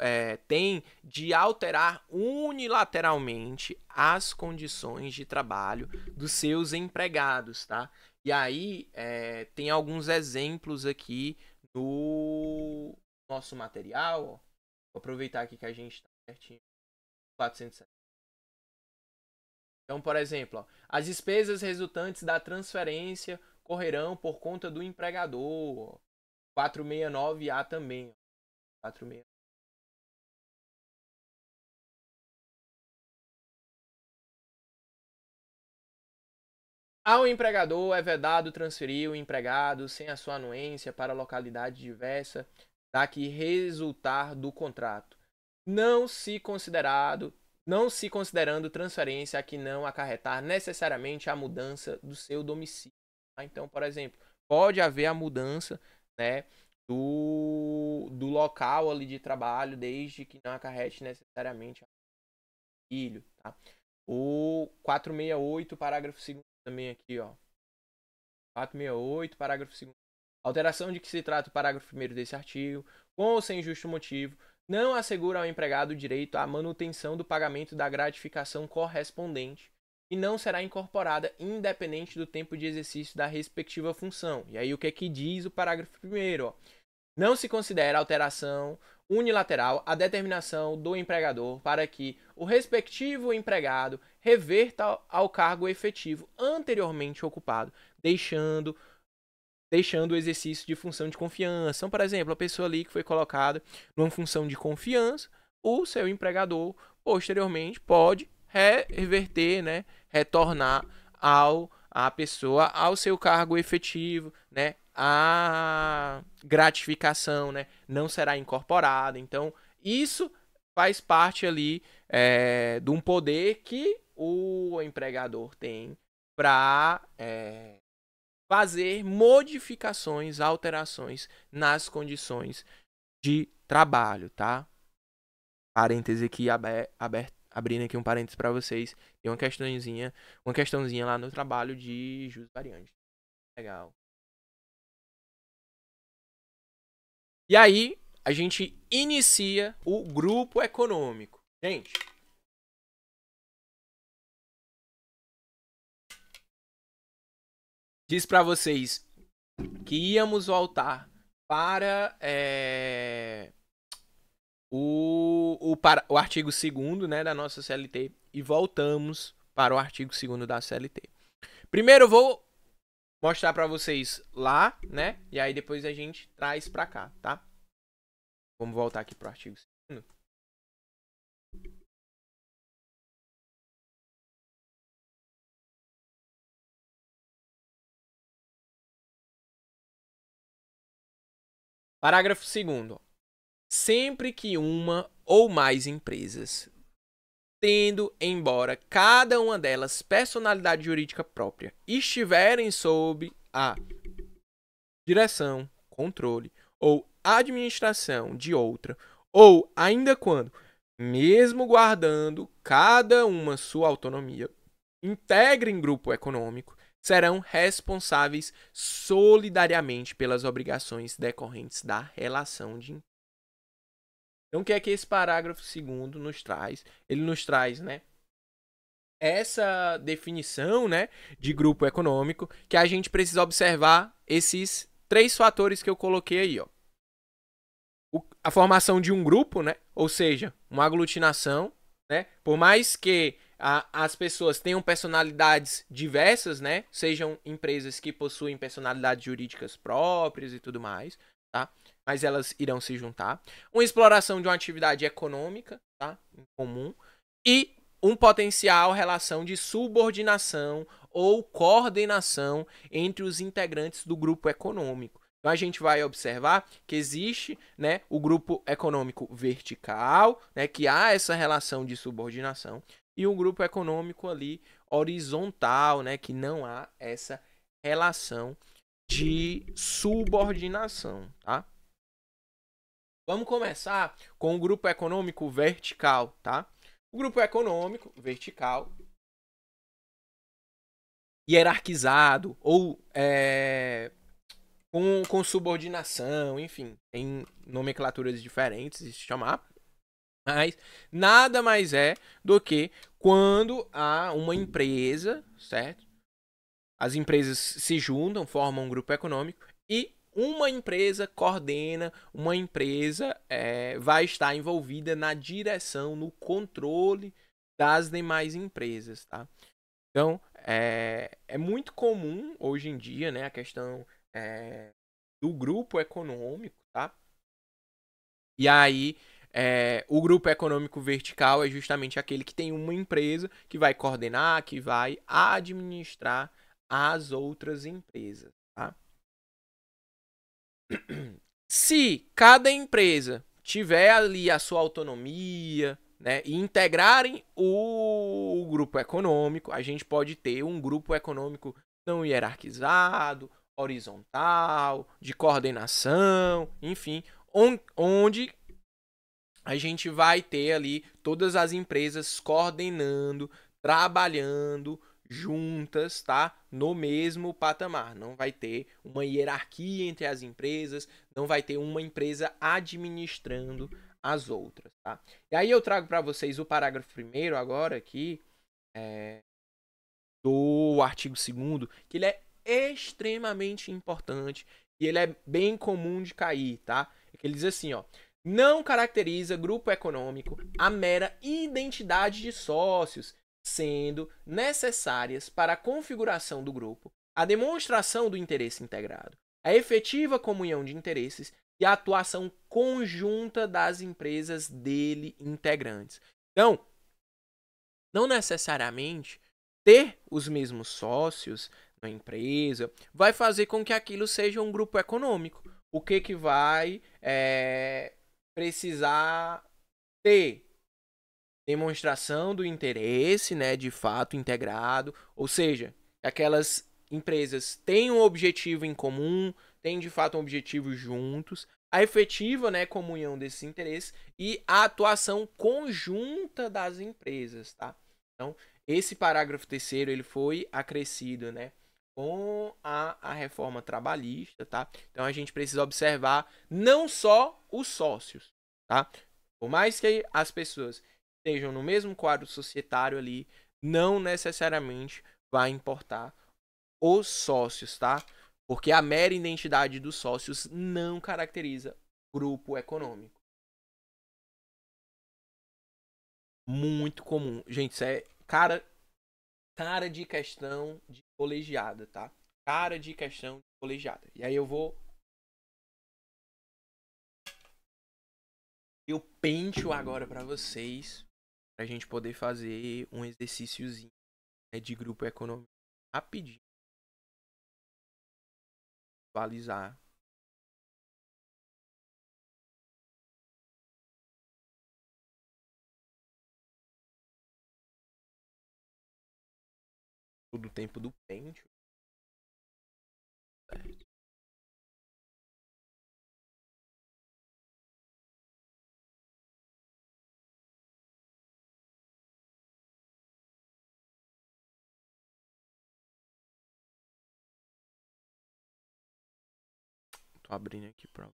tem de alterar unilateralmente as condições de trabalho dos seus empregados, tá? E aí tem alguns exemplos aqui no nosso material. Ó. Vou aproveitar aqui que a gente está certinho. 407. Então, por exemplo, ó, as despesas resultantes da transferência correrão por conta do empregador. 469A também. 46. Ao empregador é vedado transferir o empregado sem a sua anuência para localidade diversa da que resultar do contrato, não se considerando transferência a que não acarretar necessariamente a mudança do seu domicílio. Então, por exemplo, pode haver a mudança, né, do local ali de trabalho, desde que não acarrete necessariamente o domicílio, tá? O 468, parágrafo 2º também aqui, ó. 468, parágrafo 2º. Alteração de que se trata o parágrafo 1º desse artigo, com ou sem justo motivo, não assegura ao empregado o direito à manutenção do pagamento da gratificação correspondente e não será incorporada independente do tempo de exercício da respectiva função. E aí o que é que diz o parágrafo 1º? Não se considera alteração unilateral a determinação do empregador para que o respectivo empregado reverta ao cargo efetivo anteriormente ocupado, deixando o exercício de função de confiança. Então, por exemplo, a pessoa ali que foi colocada numa função de confiança, o seu empregador posteriormente pode reverter, né, retornar a pessoa ao seu cargo efetivo, né, a gratificação, né, não será incorporada. Então, isso faz parte ali de um poder que o empregador tem para fazer modificações, alterações nas condições de trabalho, tá? Parêntese aqui abrindo aqui um parêntese para vocês. Tem uma questãozinha lá no trabalho de jus variandi. Legal. E aí, a gente inicia o grupo econômico. Gente, disse para vocês que íamos voltar para o artigo 2º, né, da nossa CLT, e voltamos para o artigo 2º da CLT. Primeiro eu vou mostrar para vocês lá, né, e aí depois a gente traz para cá, tá? Vamos voltar aqui para o artigo 2º. Parágrafo 2º. Sempre que uma ou mais empresas, tendo embora cada uma delas personalidade jurídica própria, estiverem sob a direção, controle ou administração de outra, ou ainda quando, mesmo guardando cada uma sua autonomia, integrem grupo econômico, serão responsáveis solidariamente pelas obrigações decorrentes da relação de emprego. Então, o que é que esse parágrafo 2º nos traz? Ele nos traz, né, essa definição, né, de grupo econômico, que a gente precisa observar esses 3 fatores que eu coloquei aí, ó. A formação de um grupo, né, ou seja, uma aglutinação, né, por mais que as pessoas tenham personalidades diversas, né? Sejam empresas que possuem personalidades jurídicas próprias e tudo mais, tá? Mas elas irão se juntar. Uma exploração de uma atividade econômica, tá? Em comum. E um potencial relação de subordinação ou coordenação entre os integrantes do grupo econômico. Então a gente vai observar que existe, né, o grupo econômico vertical, né, que há essa relação de subordinação, e um grupo econômico ali horizontal, né, que não há essa relação de subordinação, tá? Vamos começar com o grupo econômico vertical, tá? O grupo econômico vertical, hierarquizado ou com subordinação, enfim, tem nomenclaturas diferentes de se chamar, mas nada mais é do que quando há uma empresa, certo? As empresas se juntam, formam um grupo econômico e uma empresa coordena, uma empresa vai estar envolvida na direção, no controle das demais empresas, tá? Então, é muito comum hoje em dia, né, a questão do grupo econômico, tá? E aí, o grupo econômico vertical é justamente aquele que tem uma empresa que vai coordenar, que vai administrar as outras empresas, tá? Se cada empresa tiver ali a sua autonomia, né, e integrarem o grupo econômico, a gente pode ter um grupo econômico não hierarquizado, horizontal, de coordenação, enfim, onde a gente vai ter ali todas as empresas coordenando, trabalhando juntas, tá? No mesmo patamar. Não vai ter uma hierarquia entre as empresas, não vai ter uma empresa administrando as outras, tá? E aí eu trago para vocês o parágrafo primeiro agora aqui, do artigo 2º, que ele é extremamente importante e ele é bem comum de cair, tá? Que ele diz assim, ó: não caracteriza grupo econômico a mera identidade de sócios, sendo necessárias para a configuração do grupo a demonstração do interesse integrado, a efetiva comunhão de interesses e a atuação conjunta das empresas dele integrantes. Então, não necessariamente ter os mesmos sócios na empresa vai fazer com que aquilo seja um grupo econômico. O que vai precisar ter? Demonstração do interesse, né, de fato integrado, ou seja, aquelas empresas têm um objetivo em comum, têm de fato um objetivo juntos, a efetiva, né, comunhão desses interesses e a atuação conjunta das empresas, tá? Então, esse parágrafo terceiro ele foi acrescido, né, com a reforma trabalhista, tá? Então a gente precisa observar não só os sócios, tá? Por mais que as pessoas estejam no mesmo quadro societário ali, não necessariamente vai importar os sócios, tá? Porque a mera identidade dos sócios não caracteriza grupo econômico. Muito comum. Gente, isso é cara de questão de colegiada, tá? Cara de questão de colegiada. E aí eu penso agora para vocês, pra gente poder fazer um exercíciozinho, né, de grupo econômico rapidinho. Balizar. Todo o tempo do pente. Tô abrindo aqui pra.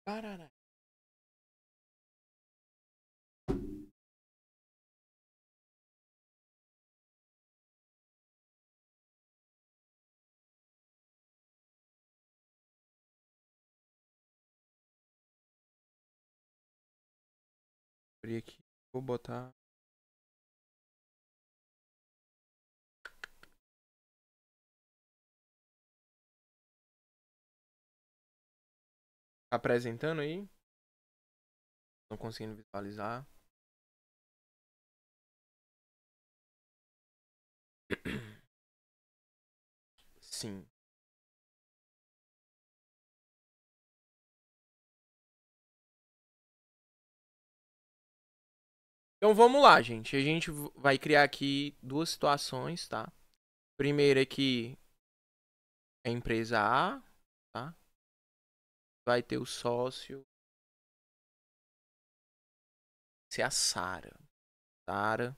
Parará. abrir aqui. Vou botar. Apresentando aí. Não conseguindo visualizar. Sim. Então vamos lá, gente. A gente vai criar aqui duas situações, tá? Primeiro aqui é a empresa A, tá? Vai ter o sócio, ser a Sara. Sara,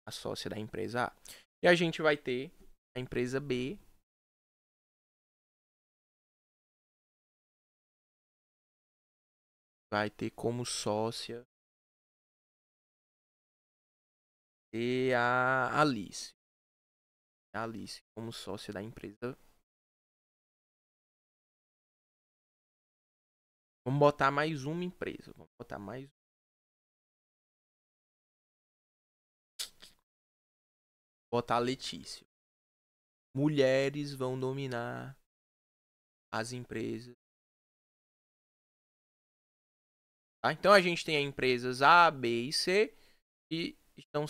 a sócia da empresa A. E a gente vai ter a empresa B. Vai ter como sócia e a Alice. A Alice como sócia da empresa. Vamos botar mais uma empresa. Vamos botar mais. Botar a Letícia. Mulheres vão dominar as empresas. Tá? Então a gente tem as empresas A, B e C. E estão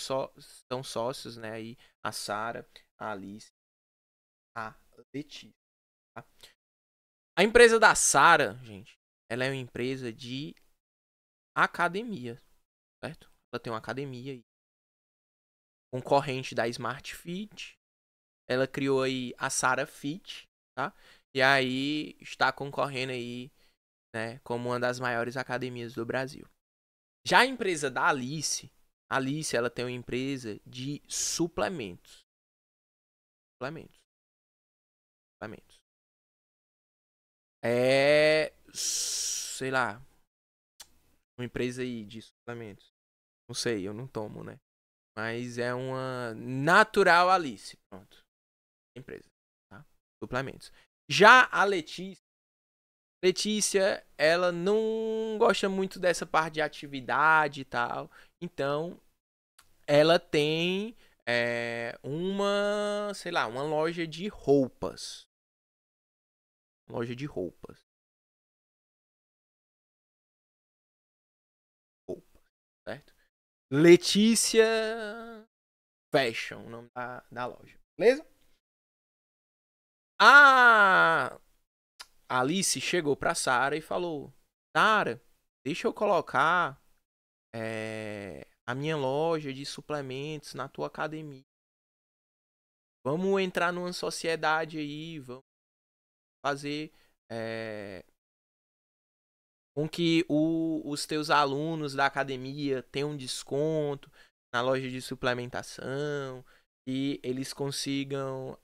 sócios, né? Aí a Sara, a Alice, a Letícia. Tá? A empresa da Sara, gente, ela é uma empresa de academia, certo? Ela tem uma academia aí, concorrente da Smart Fit. Ela criou aí a Sara Fit, tá? E aí está concorrendo aí, né, como uma das maiores academias do Brasil. Já a empresa da Alice, ela tem uma empresa de suplementos. Suplementos. É, sei lá, uma empresa aí de suplementos. Não sei, eu não tomo, né? Mas é uma Natural Alice, pronto. Empresa, tá? Suplementos. Já a Letícia, ela não gosta muito dessa parte de atividade e tal. Então, ela tem uma, sei lá, uma loja de roupas. Loja de roupas. Certo? Letícia Fashion, o nome da loja. Beleza? A Alice chegou pra Sara e falou: Sara, deixa eu colocar a minha loja de suplementos na tua academia. Vamos entrar numa sociedade aí, vamos fazer com que os teus alunos da academia tenham desconto na loja de suplementação e eles consigam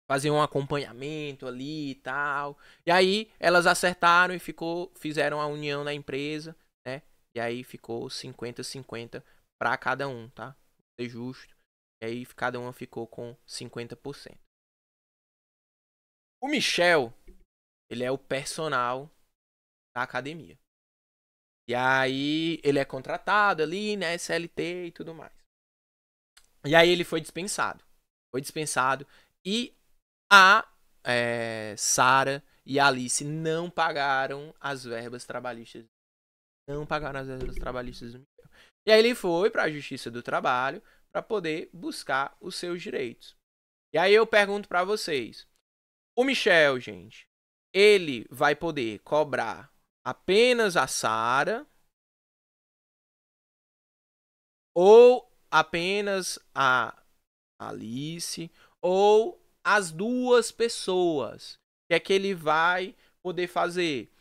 fazer um acompanhamento ali e tal. E aí elas acertaram e fizeram a união na empresa, né? E aí ficou 50-50 para cada um, tá? Ser justo. E aí cada uma ficou com 50%. O Michel, ele é o personal da academia. E aí ele é contratado ali, né? CLT e tudo mais. E aí ele foi dispensado. E a Sara e a Alice não pagaram as verbas trabalhistas. Não pagaram as verbas trabalhistas do Michel. E aí ele foi para a Justiça do Trabalho para poder buscar os seus direitos. E aí eu pergunto para vocês. O Michel, gente, ele vai poder cobrar apenas a Sara ou apenas a Alice ou as duas pessoas? O que é que ele vai poder fazer?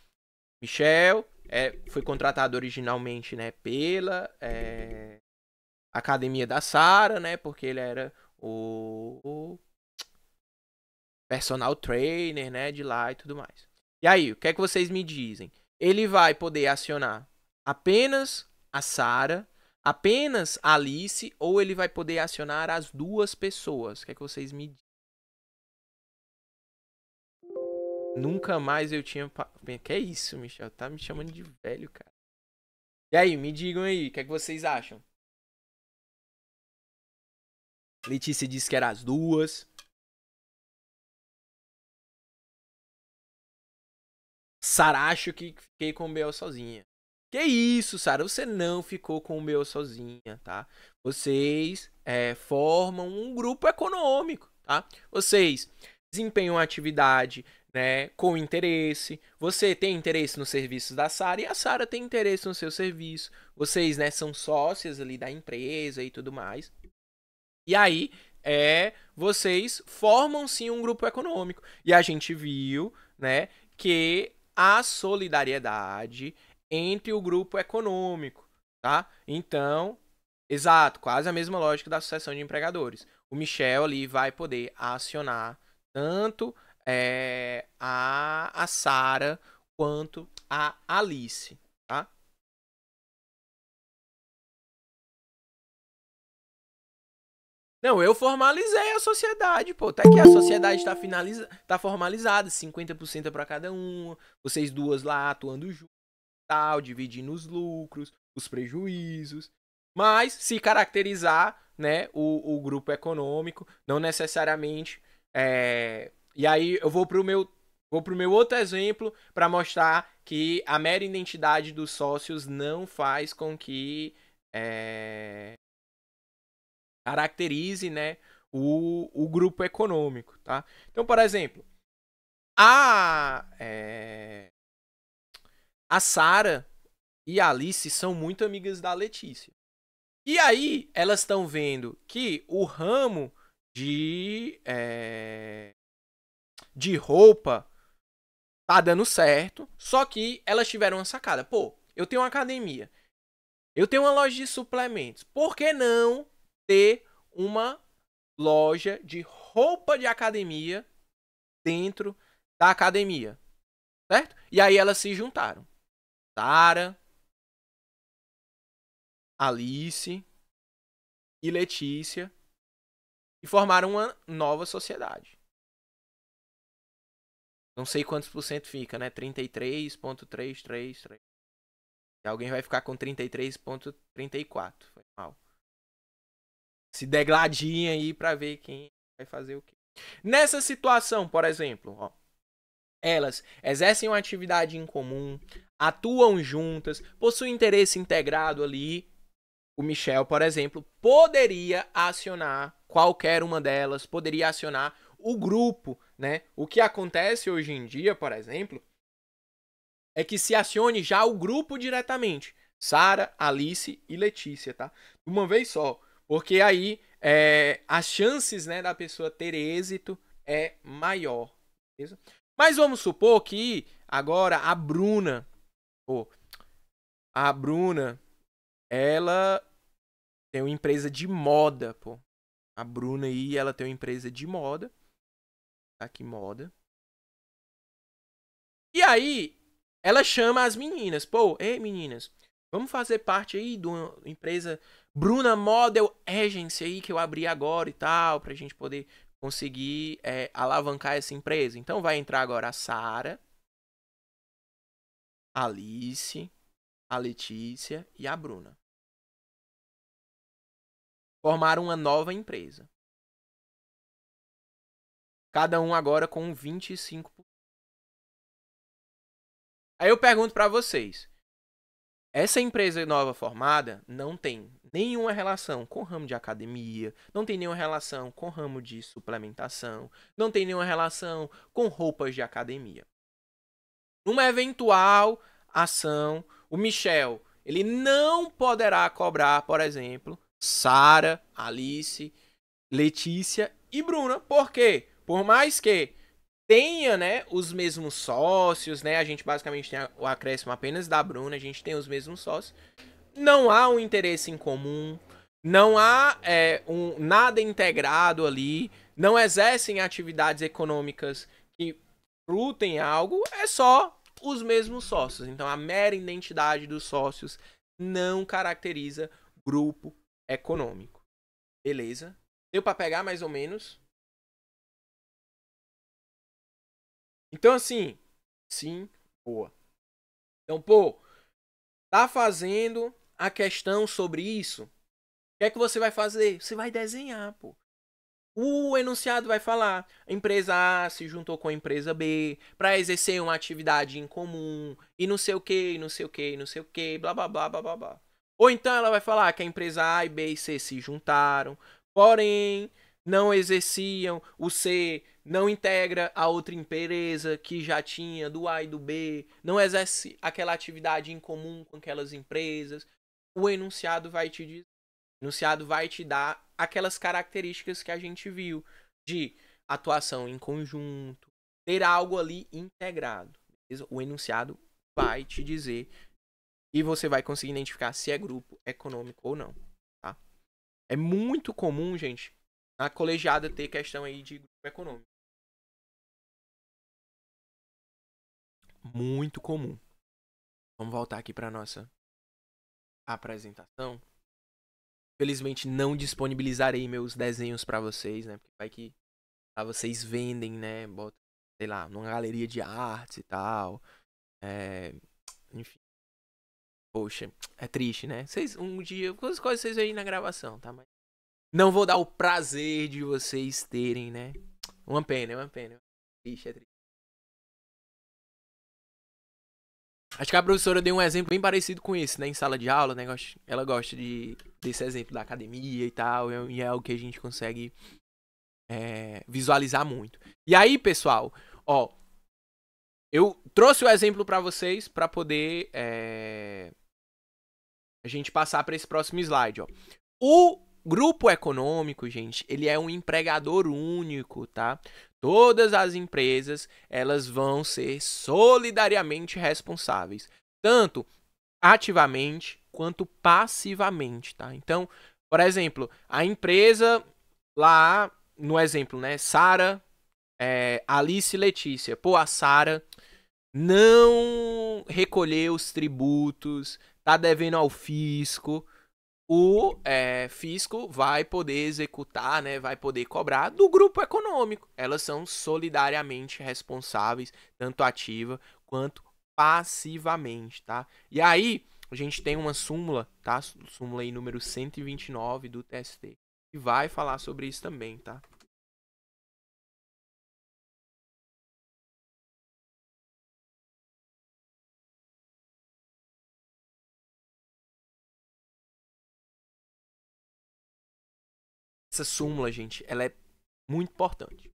Michel foi contratado originalmente, né, pela academia da Sara, né, porque ele era o personal trainer, né, de lá e tudo mais. E aí, o que é que vocês me dizem? Ele vai poder acionar apenas a Sara, apenas a Alice, ou ele vai poder acionar as duas pessoas? O que é que vocês me dizem? Nunca mais eu tinha... Que é isso, Michel? Tá me chamando de velho, cara. E aí, me digam aí, o que é que vocês acham? Letícia disse que era as duas. Sara, acho que fiquei com o Bel sozinha. Que isso, Sara? Você não ficou com o Bel sozinha, tá? Vocês formam um grupo econômico, tá? Vocês desempenham uma atividade, né, com interesse. Você tem interesse nos serviços da Sara e a Sara tem interesse no seu serviço. Vocês, né, são sócias ali da empresa e tudo mais. E aí, vocês formam sim um grupo econômico. E a gente viu, né, que a solidariedade entre o grupo econômico, tá? Então, exato, quase a mesma lógica da sucessão de empregadores. O Michel ali vai poder acionar tanto a Sara quanto a Alice, tá? Não, eu formalizei a sociedade, pô. Tá aqui, a sociedade tá formalizada, 50% é pra cada um. Vocês duas lá atuando juntos, tal, dividindo os lucros, os prejuízos. Mas se caracterizar, né, o grupo econômico, não necessariamente. E aí eu vou pro meu outro exemplo para mostrar que a mera identidade dos sócios não faz com que caracterize, né, o grupo econômico, tá? Então, por exemplo, a Sara e a Alice são muito amigas da Letícia. E aí, elas estão vendo que o ramo de roupa tá dando certo, só que elas tiveram uma sacada. Pô, eu tenho uma academia, eu tenho uma loja de suplementos, por que não ter uma loja de roupa de academia dentro da academia, certo? E aí elas se juntaram. Sara, Alice e Letícia e formaram uma nova sociedade. Não sei quantos por cento fica, né? 33,333. E alguém vai ficar com 33,34. Foi mal. Se degladinha aí pra ver quem vai fazer o quê. Nessa situação, por exemplo, ó, elas exercem uma atividade em comum, atuam juntas, possuem interesse integrado ali. O Michel, por exemplo, poderia acionar qualquer uma delas, poderia acionar o grupo, né? O que acontece hoje em dia, por exemplo, é que se acione já o grupo diretamente. Sara, Alice e Letícia, tá? De uma vez só. Porque aí as chances, né, da pessoa ter êxito é maior. Beleza? Mas vamos supor que agora a Bruna, ela tem uma empresa de moda, pô. A Bruna aí, ela tem uma empresa de moda. Tá aqui, moda. E aí, ela chama as meninas. Pô, ei meninas, vamos fazer parte aí de uma empresa Bruna Model Agency aí que eu abri agora e tal, pra gente poder conseguir alavancar essa empresa. Então vai entrar agora a Sara, a Alice, a Letícia e a Bruna. Formaram uma nova empresa. Cada um agora com 25%. Aí eu pergunto pra vocês. Essa empresa nova formada não tem nenhuma relação com o ramo de academia, não tem nenhuma relação com o ramo de suplementação, não tem nenhuma relação com roupas de academia. Numa eventual ação, o Michel, ele não poderá cobrar, por exemplo, Sara, Alice, Letícia e Bruna. Por quê? Por mais que tenha, né, os mesmos sócios, né? A gente basicamente tem o acréscimo apenas da Bruna, a gente tem os mesmos sócios. Não há um interesse em comum, não há nada integrado ali, não exercem atividades econômicas que frutem algo, é só os mesmos sócios. Então a mera identidade dos sócios não caracteriza grupo econômico. Beleza? Deu para pegar mais ou menos? Então, assim, sim, boa. Então, pô, tá fazendo a questão sobre isso? O que é que você vai fazer? Você vai desenhar, pô. O enunciado vai falar: a empresa A se juntou com a empresa B para exercer uma atividade em comum e não sei o que, não sei o que, não sei o que, blá blá blá blá blá blá. Ou então ela vai falar que a empresa A e B e C se juntaram, porém não exerciam, o C não integra a outra empresa que já tinha do A e do B, não exerce aquela atividade em comum com aquelas empresas. O enunciado vai te dizer. O enunciado vai te dar aquelas características que a gente viu de atuação em conjunto, ter algo ali integrado. Beleza? O enunciado vai te dizer e você vai conseguir identificar se é grupo econômico ou não. Tá? É muito comum, gente, na colegiada ter questão aí de grupo econômico. Muito comum. Vamos voltar aqui para nossa apresentação. Felizmente não disponibilizarei meus desenhos para vocês, né? Porque vai que vocês vendem, né? Bota, sei lá, numa galeria de artes e tal. Enfim. Poxa, é triste, né? Vocês, um dia, as coisas vocês veem na gravação, tá? Mas não vou dar o prazer de vocês terem, né? Uma pena, uma pena. Triste, é triste. Acho que a professora deu um exemplo bem parecido com esse, né? Em sala de aula, né? Ela gosta desse exemplo da academia e tal. E é algo que a gente consegue visualizar muito. E aí, pessoal, ó, eu trouxe o exemplo para vocês para poder a gente passar para esse próximo slide, ó. O grupo econômico, gente, ele é um empregador único, tá? Todas as empresas, elas vão ser solidariamente responsáveis, tanto ativamente quanto passivamente, tá? Então, por exemplo, a empresa lá no exemplo, né, Sara, Alice e Letícia. Pô, a Sara não recolheu os tributos, tá devendo ao fisco. O fisco vai poder executar, né, vai poder cobrar do grupo econômico. Elas são solidariamente responsáveis, tanto ativa quanto passivamente, tá? E aí, a gente tem uma súmula, tá? Súmula aí número 129 do TST, que vai falar sobre isso também, tá? Essa súmula, gente, ela é muito importante.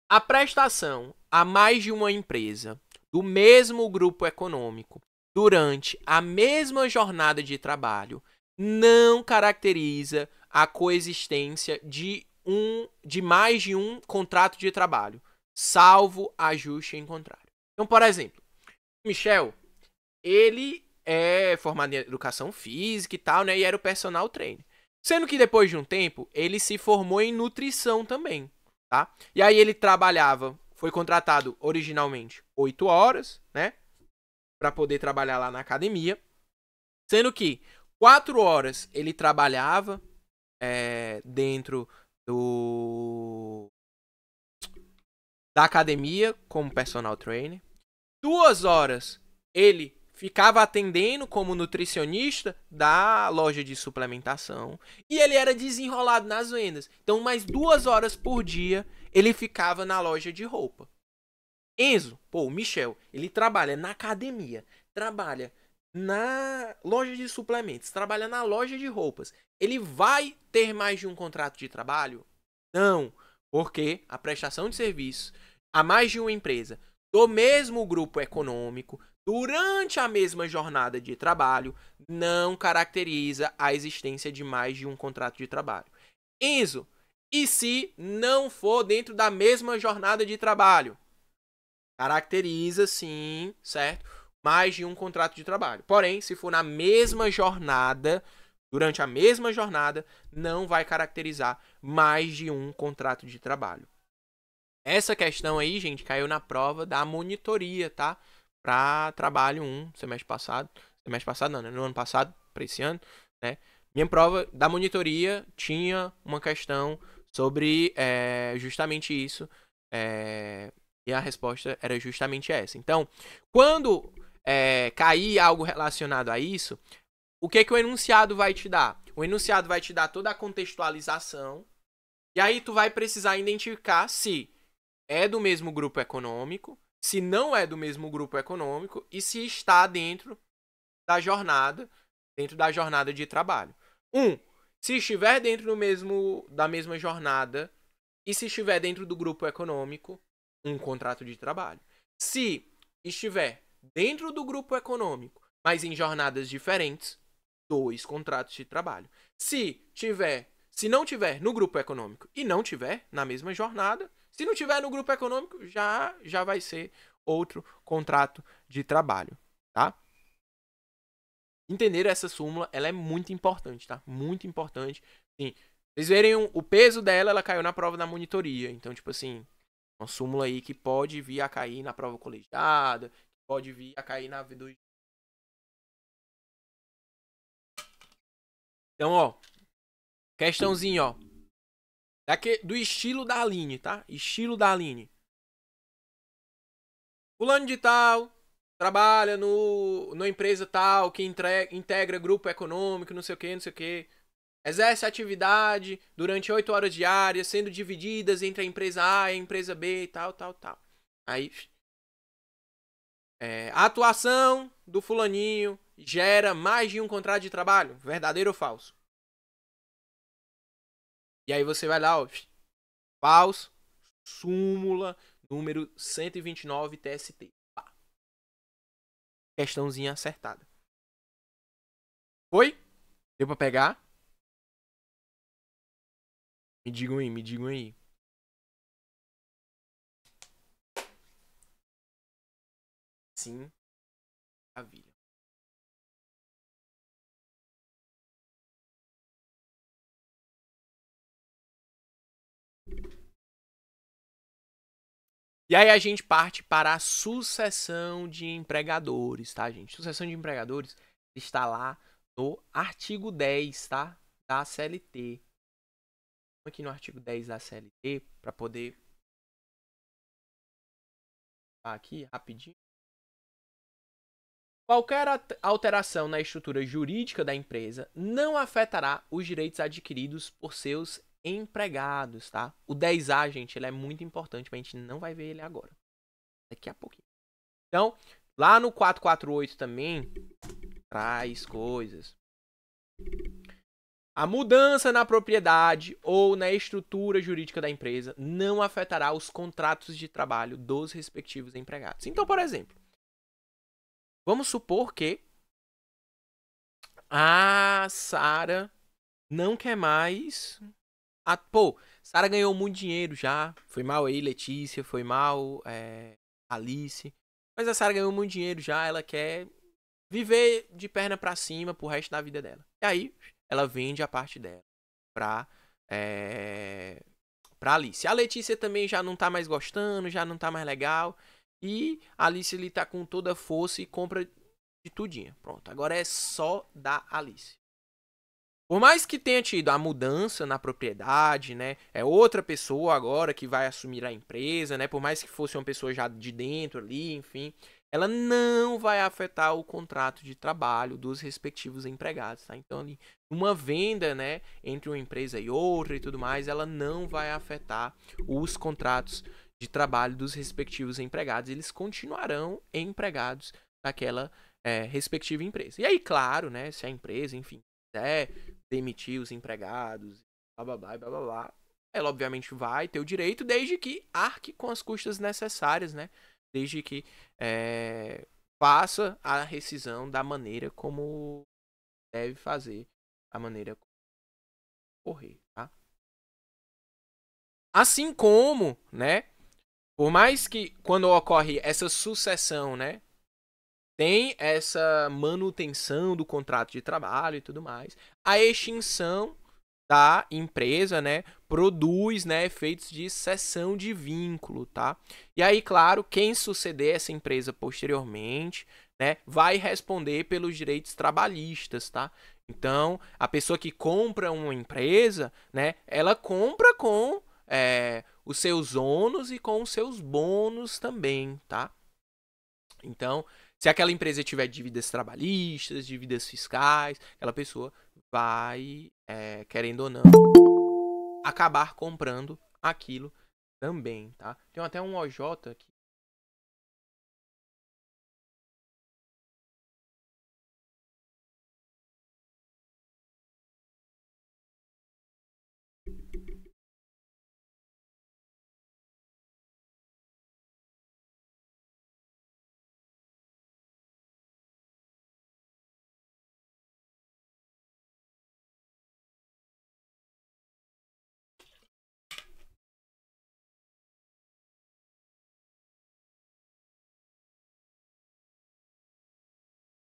A prestação a mais de uma empresa do mesmo grupo econômico durante a mesma jornada de trabalho não caracteriza a coexistência de mais de um contrato de trabalho, salvo ajuste em contrário. Então, por exemplo, Michel, ele é formado em educação física e tal, né? E era o personal trainer. Sendo que depois de um tempo, ele se formou em nutrição também, tá? E aí ele trabalhava, foi contratado originalmente 8 horas, né? Para poder trabalhar lá na academia. Sendo que 4 horas ele trabalhava dentro da academia como personal trainer. 2 horas ele ficava atendendo como nutricionista da loja de suplementação. E ele era desenrolado nas vendas. Então, mais 2 horas por dia, ele ficava na loja de roupa. Enzo, o Michel, ele trabalha na academia, trabalha na loja de suplementos, trabalha na loja de roupas. Ele vai ter mais de um contrato de trabalho? Não, porque a prestação de serviço a mais de uma empresa do mesmo grupo econômico durante a mesma jornada de trabalho não caracteriza a existência de mais de um contrato de trabalho. Enzo, e se não for dentro da mesma jornada de trabalho? Caracteriza, sim, certo? Mais de um contrato de trabalho. Porém, se for na mesma jornada, durante a mesma jornada, não vai caracterizar mais de um contrato de trabalho. Essa questão aí, gente, caiu na prova da monitoria, tá? Para trabalho 1, semestre passado. Semestre passado não, né? No ano passado, para esse ano, né? Minha prova da monitoria tinha uma questão sobre justamente isso. E a resposta era justamente essa. Então, quando cair algo relacionado a isso, o que o enunciado vai te dar? O enunciado vai te dar toda a contextualização, e aí tu vai precisar identificar se é do mesmo grupo econômico, se não é do mesmo grupo econômico e se está dentro da jornada de trabalho. Se estiver dentro da mesma jornada e se estiver dentro do grupo econômico, um contrato de trabalho. Se estiver dentro do grupo econômico, mas em jornadas diferentes, 2 contratos de trabalho. Se não tiver no grupo econômico e não tiver na mesma jornada, se não tiver no grupo econômico, já vai ser outro contrato de trabalho, tá? Entender essa súmula, ela é muito importante, tá? Muito importante. Sim, vocês verem o peso dela, ela caiu na prova da monitoria. Então, tipo assim, uma súmula aí que pode vir a cair na prova colegiada, pode vir a cair na V2. Então, ó, questãozinho, ó. Do estilo da Aline, tá? Estilo da Aline. Fulano de tal, trabalha numa empresa tal, que integra grupo econômico, não sei o que. Exerce atividade durante 8 horas diárias, sendo divididas entre a empresa A e a empresa B e tal. Aí, a atuação do fulaninho gera mais de um contrato de trabalho, verdadeiro ou falso? E aí você vai lá, ó, falso, súmula número 129 TST. Questãozinha acertada. Foi? Deu pra pegar? Me digam aí. Sim. Maravilha. E aí a gente parte para a sucessão de empregadores, tá, gente? Sucessão de empregadores está lá no artigo 10, tá? Da CLT. Aqui no artigo 10 da CLT, para poder... aqui, rapidinho. Qualquer alteração na estrutura jurídica da empresa não afetará os direitos adquiridos por seus empregados, tá? O 10A, gente, ele é muito importante, mas a gente não vai ver ele agora. Daqui a pouquinho. Então, lá no 448 também traz coisas. A mudança na propriedade ou na estrutura jurídica da empresa não afetará os contratos de trabalho dos respectivos empregados. Então, por exemplo, vamos supor que a Sara não quer mais... Sara ganhou muito dinheiro já. Foi mal aí, Letícia. Foi mal, Alice. Mas a Sara ganhou muito dinheiro já. Ela quer viver de perna pra cima pro resto da vida dela. E aí, ela vende a parte dela pra Alice. A Letícia também já não tá mais gostando, já não tá mais legal. E a Alice ali tá com toda a força e compra de tudinha. Pronto, agora é só da Alice. Por mais que tenha tido a mudança na propriedade, né? É outra pessoa agora que vai assumir a empresa, né? Por mais que fosse uma pessoa já de dentro ali, enfim, ela não vai afetar o contrato de trabalho dos respectivos empregados, tá? Então, ali, uma venda, né, entre uma empresa e outra e tudo mais, ela não vai afetar os contratos de trabalho dos respectivos empregados. Eles continuarão empregados daquela respectiva empresa. E aí, claro, né, se a empresa, enfim, quiser demitir os empregados, blá blá blá, ela obviamente vai ter o direito, desde que arque com as custas necessárias, né? Desde que faça a rescisão da maneira como deve fazer, a maneira como correr, tá? Assim como, né? Por mais que quando ocorre essa sucessão, né? Tem essa manutenção do contrato de trabalho e tudo mais. A extinção da empresa, né, produz, né, efeitos de cessão de vínculo, tá? E aí, claro, quem suceder essa empresa posteriormente, né, vai responder pelos direitos trabalhistas, tá? Então, a pessoa que compra uma empresa, né, ela compra com os seus ônus e com os seus bônus também, tá? Então, se aquela empresa tiver dívidas trabalhistas, dívidas fiscais, aquela pessoa vai, querendo ou não, acabar comprando aquilo também, tá? Tem até um OJ aqui.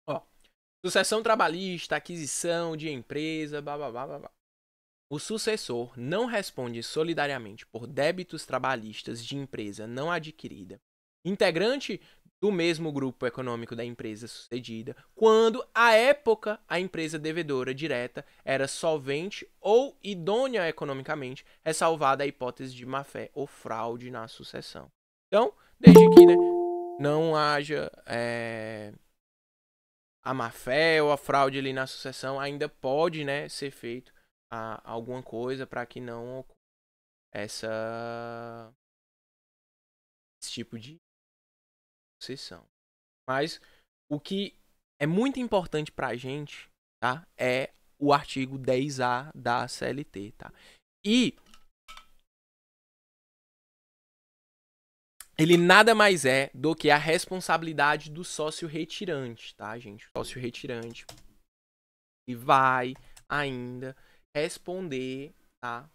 Ó, sucessão trabalhista, aquisição de empresa, blá blá blá blá blá. O sucessor não responde solidariamente por débitos trabalhistas de empresa não adquirida, integrante do mesmo grupo econômico da empresa sucedida, quando, à época, a empresa devedora direta era solvente ou idônea economicamente, ressalvada a hipótese de má-fé ou fraude na sucessão. Então, desde que, né, não haja a má-fé ou a fraude ali na sucessão, ainda pode, né, ser feito alguma coisa para que não ocorra esse tipo de sucessão. Mas o que é muito importante para a gente, tá, é o artigo 10A da CLT, tá? E ele nada mais é do que a responsabilidade do sócio retirante, tá, gente? O sócio retirante e vai ainda responder, tá?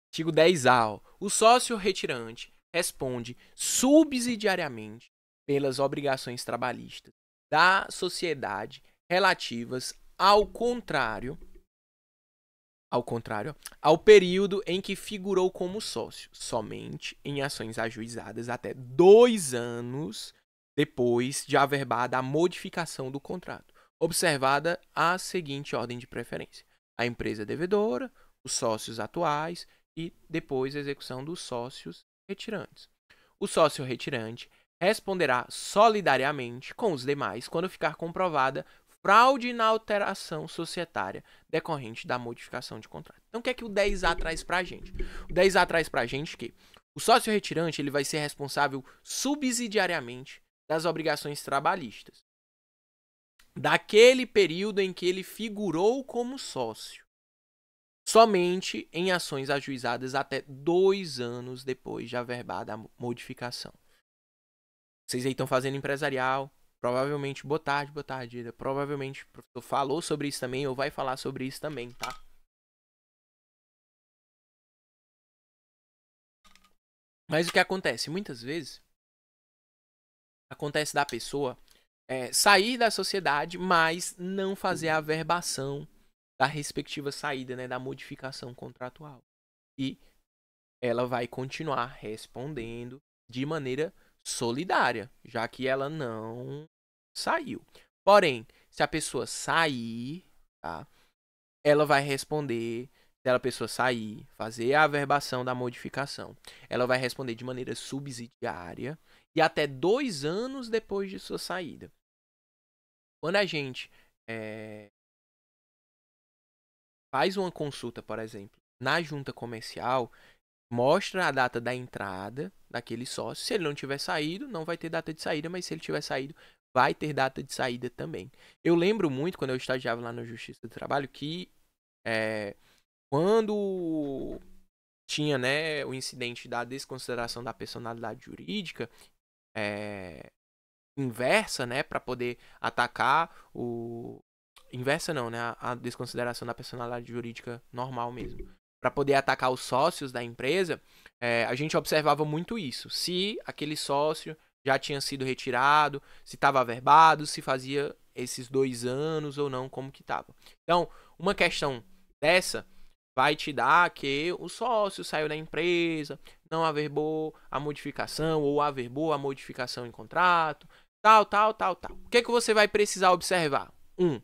Artigo 10A. Ó. O sócio retirante responde subsidiariamente pelas obrigações trabalhistas da sociedade relativas ao período em que figurou como sócio, somente em ações ajuizadas até 2 anos depois de averbada a modificação do contrato, observada a seguinte ordem de preferência: a empresa devedora, os sócios atuais e depois a execução dos sócios retirantes. O sócio retirante responderá solidariamente com os demais quando ficar comprovada fraude na alteração societária decorrente da modificação de contrato. Então, o que é que o 10A traz pra gente? O 10A traz pra gente que o sócio retirante ele vai ser responsável subsidiariamente das obrigações trabalhistas daquele período em que ele figurou como sócio, somente em ações ajuizadas até 2 anos depois de averbada a modificação. Vocês aí estão fazendo empresarial, provavelmente, boa tarde, provavelmente o professor falou sobre isso também ou vai falar sobre isso também, tá? Mas o que acontece? Muitas vezes, acontece da pessoa sair da sociedade, mas não fazer a averbação da respectiva saída, né, da modificação contratual. E ela vai continuar respondendo de maneira solidária, já que ela não saiu. Porém, se a pessoa sair, tá, ela vai responder, se a pessoa sair, fazer a averbação da modificação, ela vai responder de maneira subsidiária e até 2 anos depois de sua saída. Quando a gente faz uma consulta, por exemplo, na junta comercial, mostra a data da entrada daquele sócio. Se ele não tiver saído, não vai ter data de saída, mas se ele tiver saído, vai ter data de saída também. Eu lembro muito, quando eu estagiava lá na Justiça do Trabalho, que quando tinha, né, o incidente da desconsideração da personalidade jurídica inversa, né, para poder atacar o... Inversa não, né, a desconsideração da personalidade jurídica normal mesmo. Para poder atacar os sócios da empresa, a gente observava muito isso. Se aquele sócio já tinha sido retirado, se estava averbado, se fazia esses 2 anos ou não, como que estava. Então, uma questão dessa vai te dar que o sócio saiu da empresa, não averbou a modificação ou averbou a modificação em contrato, tal. O que você vai precisar observar?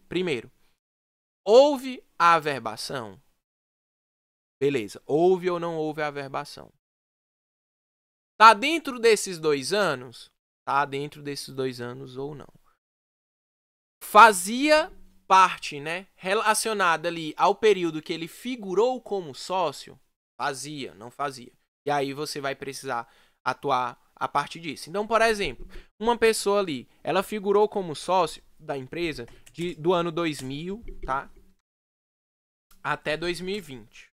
Primeiro, houve a averbação? Beleza, houve ou não houve a averbação? Tá dentro desses 2 anos? Tá dentro desses 2 anos ou não? Fazia parte, né, relacionada ali ao período que ele figurou como sócio? Fazia, não fazia. E aí você vai precisar atuar a partir disso. Então, por exemplo, uma pessoa ali, ela figurou como sócio da empresa do ano 2000, tá? Até 2020.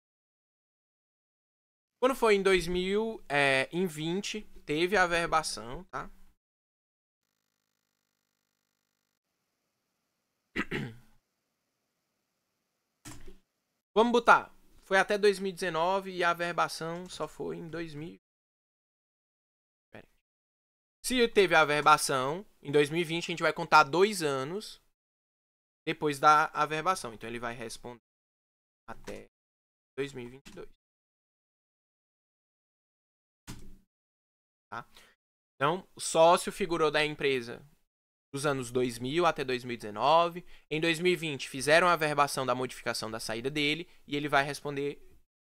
Quando foi em 2020, teve a averbação, tá? Vamos botar. Foi até 2019 e a averbação só foi em 2000. Se teve a averbação, em 2020 a gente vai contar 2 anos depois da averbação. Então ele vai responder até 2022. Tá? Então, o sócio figurou da empresa dos anos 2000 até 2019. Em 2020 fizeram a averbação da modificação da saída dele e ele vai responder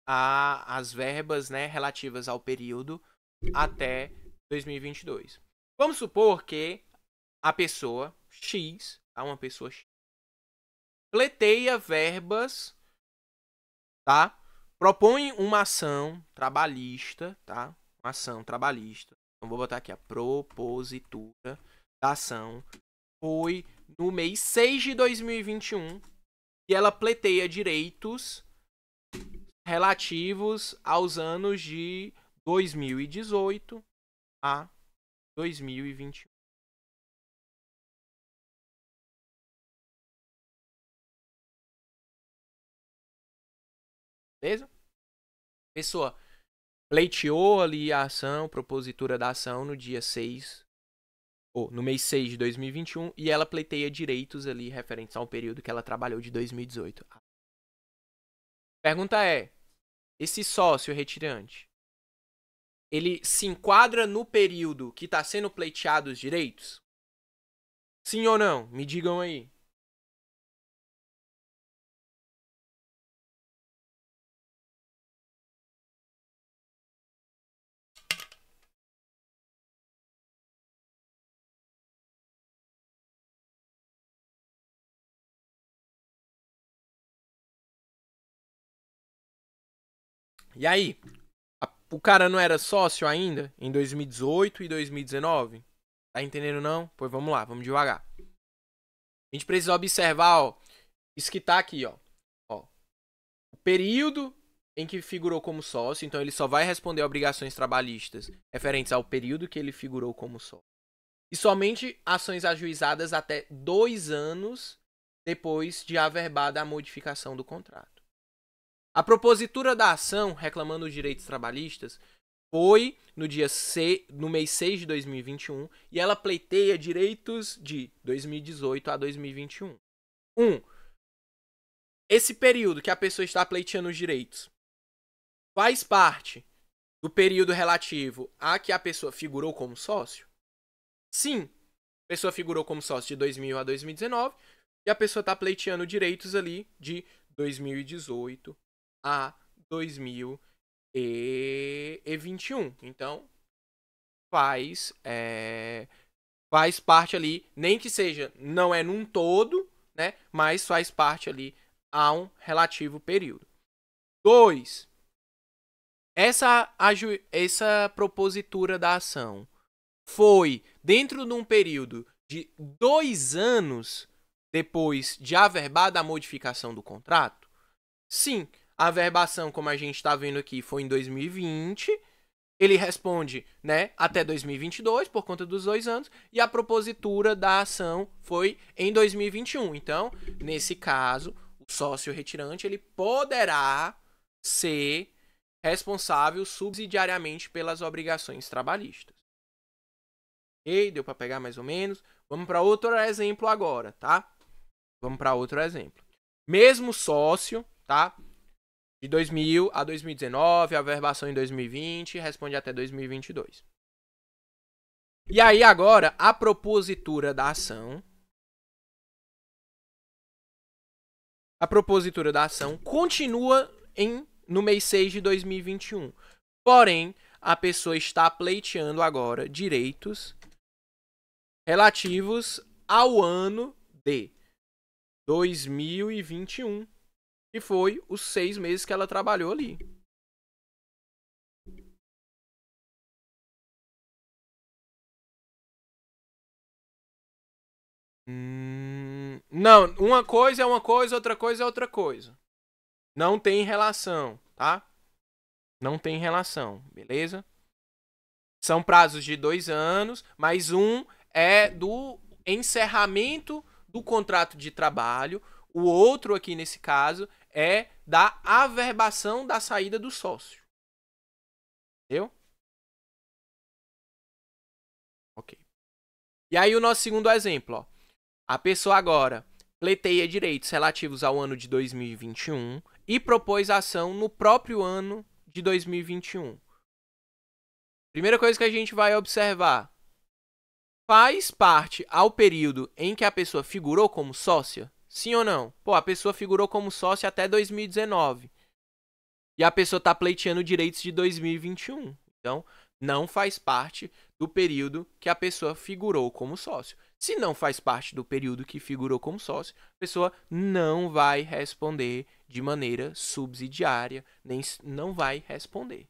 as verbas, né, relativas ao período até 2022. Vamos supor que a pessoa X, tá? Uma pessoa X, pleiteia verbas, tá? Propõe uma ação trabalhista, tá? Uma ação trabalhista. Então vou botar aqui a propositura da ação. Foi no mês 6 de 2021 e ela pleiteia direitos relativos aos anos de 2018 a 2021. Beleza? Pessoa pleiteou ali a ação, propositura da ação no dia 6, ou no mês 6 de 2021, e ela pleiteia direitos ali referentes ao período que ela trabalhou de 2018. Pergunta é, esse sócio retirante, ele se enquadra no período que está sendo pleiteado os direitos? Sim ou não? Me digam aí. E aí? O cara não era sócio ainda em 2018 e 2019? Tá entendendo não? Pois vamos lá, vamos devagar. A gente precisa observar, ó, isso que tá aqui, ó. O período em que figurou como sócio, então ele só vai responder obrigações trabalhistas referentes ao período que ele figurou como sócio. E somente ações ajuizadas até 2 anos depois de averbada a modificação do contrato. A propositura da ação reclamando os direitos trabalhistas foi no mês 6 de 2021 e ela pleiteia direitos de 2018 a 2021. Esse período que a pessoa está pleiteando os direitos faz parte do período relativo a que a pessoa figurou como sócio? Sim, a pessoa figurou como sócio de 2000 a 2019 e a pessoa está pleiteando direitos ali de 2018 a 2021. Então, faz parte ali, nem que seja, não é num todo, né? Mas faz parte ali a um relativo período. 2. Essa propositura da ação foi dentro de um período de 2 anos depois de averbada a modificação do contrato? Sim, a averbação, como a gente está vendo aqui, foi em 2020. Ele responde, né, até 2022 por conta dos 2 anos e a propositura da ação foi em 2021. Então, nesse caso, o sócio retirante ele poderá ser responsável subsidiariamente pelas obrigações trabalhistas. Ok? Deu para pegar mais ou menos? Vamos para outro exemplo agora, tá? Vamos para outro exemplo. Mesmo sócio, tá? De 2000 a 2019, a averbação em 2020, responde até 2022. E aí agora, a propositura da ação a propositura da ação continua no mês 6 de 2021. Porém, a pessoa está pleiteando agora direitos relativos ao ano de 2021, que foi os 6 meses que ela trabalhou ali. Não, uma coisa é uma coisa, outra coisa é outra coisa. Não tem relação, tá? Não tem relação, beleza? São prazos de 2 anos, mas um é do encerramento do contrato de trabalho. O outro aqui, nesse caso, é da averbação da saída do sócio. Entendeu? Ok. E aí o nosso segundo exemplo, ó. A pessoa agora pleiteia direitos relativos ao ano de 2021 e propôs ação no próprio ano de 2021. Primeira coisa que a gente vai observar: faz parte ao período em que a pessoa figurou como sócia? Sim ou não? Pô, a pessoa figurou como sócia até 2019. E a pessoa está pleiteando direitos de 2021. Então, não faz parte do período que a pessoa figurou como sócio. Se não faz parte do período que figurou como sócio, a pessoa não vai responder de maneira subsidiária, nem não vai responder.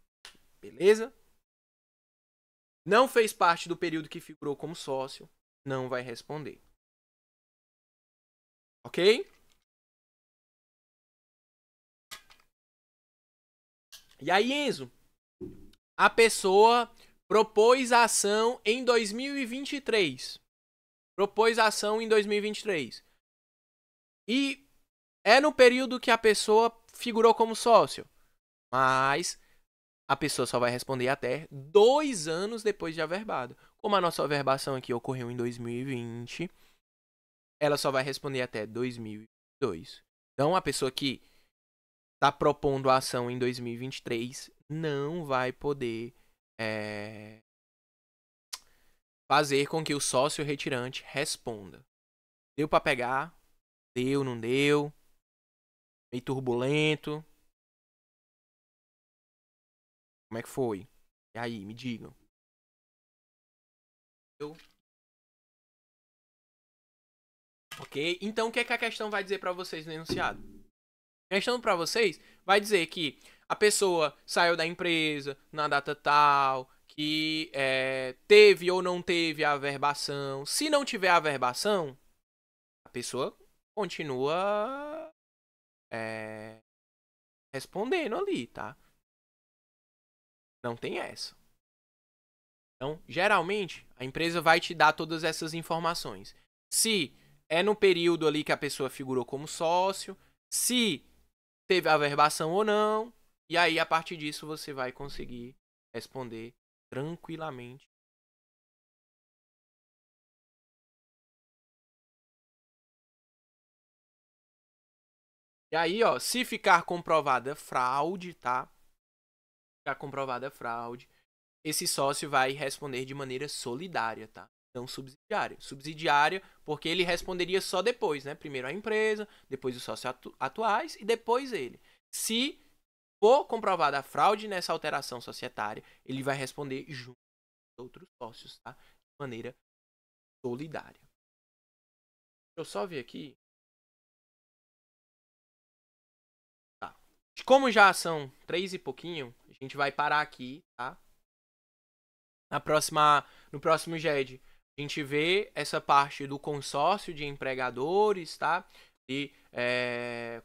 Beleza? Não fez parte do período que figurou como sócio, não vai responder. Ok? E aí, Enzo, a pessoa propôs a ação em 2023. Propôs a ação em 2023. E é no período que a pessoa figurou como sócio. Mas a pessoa só vai responder até 2 anos depois de averbado. Como a nossa averbação aqui ocorreu em 2020, ela só vai responder até 2022. Então, a pessoa que está propondo a ação em 2023 não vai poder fazer com que o sócio retirante responda. Deu para pegar? Deu, não deu? Meio turbulento? Como é que foi? E aí, me digam. Ok? Então, o que é que a questão vai dizer para vocês no enunciado? A questão para vocês vai dizer que a pessoa saiu da empresa na data tal, que teve ou não teve a averbação. Se não tiver a averbação, a pessoa continua respondendo ali, tá? Não tem essa. Então, geralmente, a empresa vai te dar todas essas informações. Se é no período ali que a pessoa figurou como sócio, se teve a averbação ou não, e aí a partir disso você vai conseguir responder tranquilamente. E aí, ó, se ficar comprovada fraude, tá? Ficar comprovada fraude, esse sócio vai responder de maneira solidária, tá? Não subsidiária. Subsidiária porque ele responderia só depois, né? Primeiro a empresa, depois os sócios atuais e depois ele. Se for comprovada a fraude nessa alteração societária, ele vai responder junto com outros sócios, tá? De maneira solidária. Deixa eu só ver aqui. Tá. Como já são 3 e pouquinho, a gente vai parar aqui, tá? No próximo GED, a gente vê essa parte do consórcio de empregadores, tá? E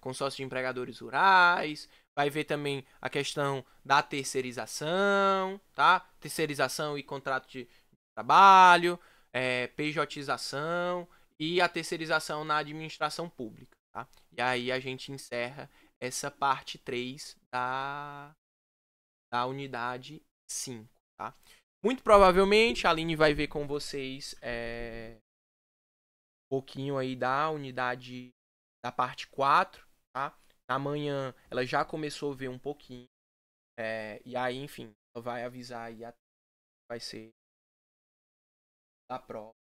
consórcio de empregadores rurais. Vai ver também a questão da terceirização, tá? Terceirização e contrato de trabalho, PJização e a terceirização na administração pública, tá? E aí a gente encerra essa parte 3 da unidade 5, tá? Muito provavelmente a Aline vai ver com vocês um pouquinho aí da unidade da parte 4, tá? Amanhã ela já começou a ver um pouquinho. E aí, enfim, ela vai avisar aí vai ser da prova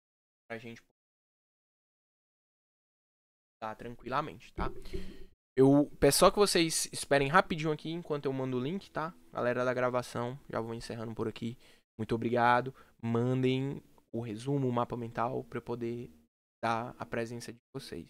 pra gente tá tranquilamente, tá? Eu peço só que vocês esperem rapidinho aqui enquanto eu mando o link, tá? Galera da gravação, já vou encerrando por aqui. Muito obrigado. Mandem o resumo, o mapa mental, para eu poder dar a presença de vocês.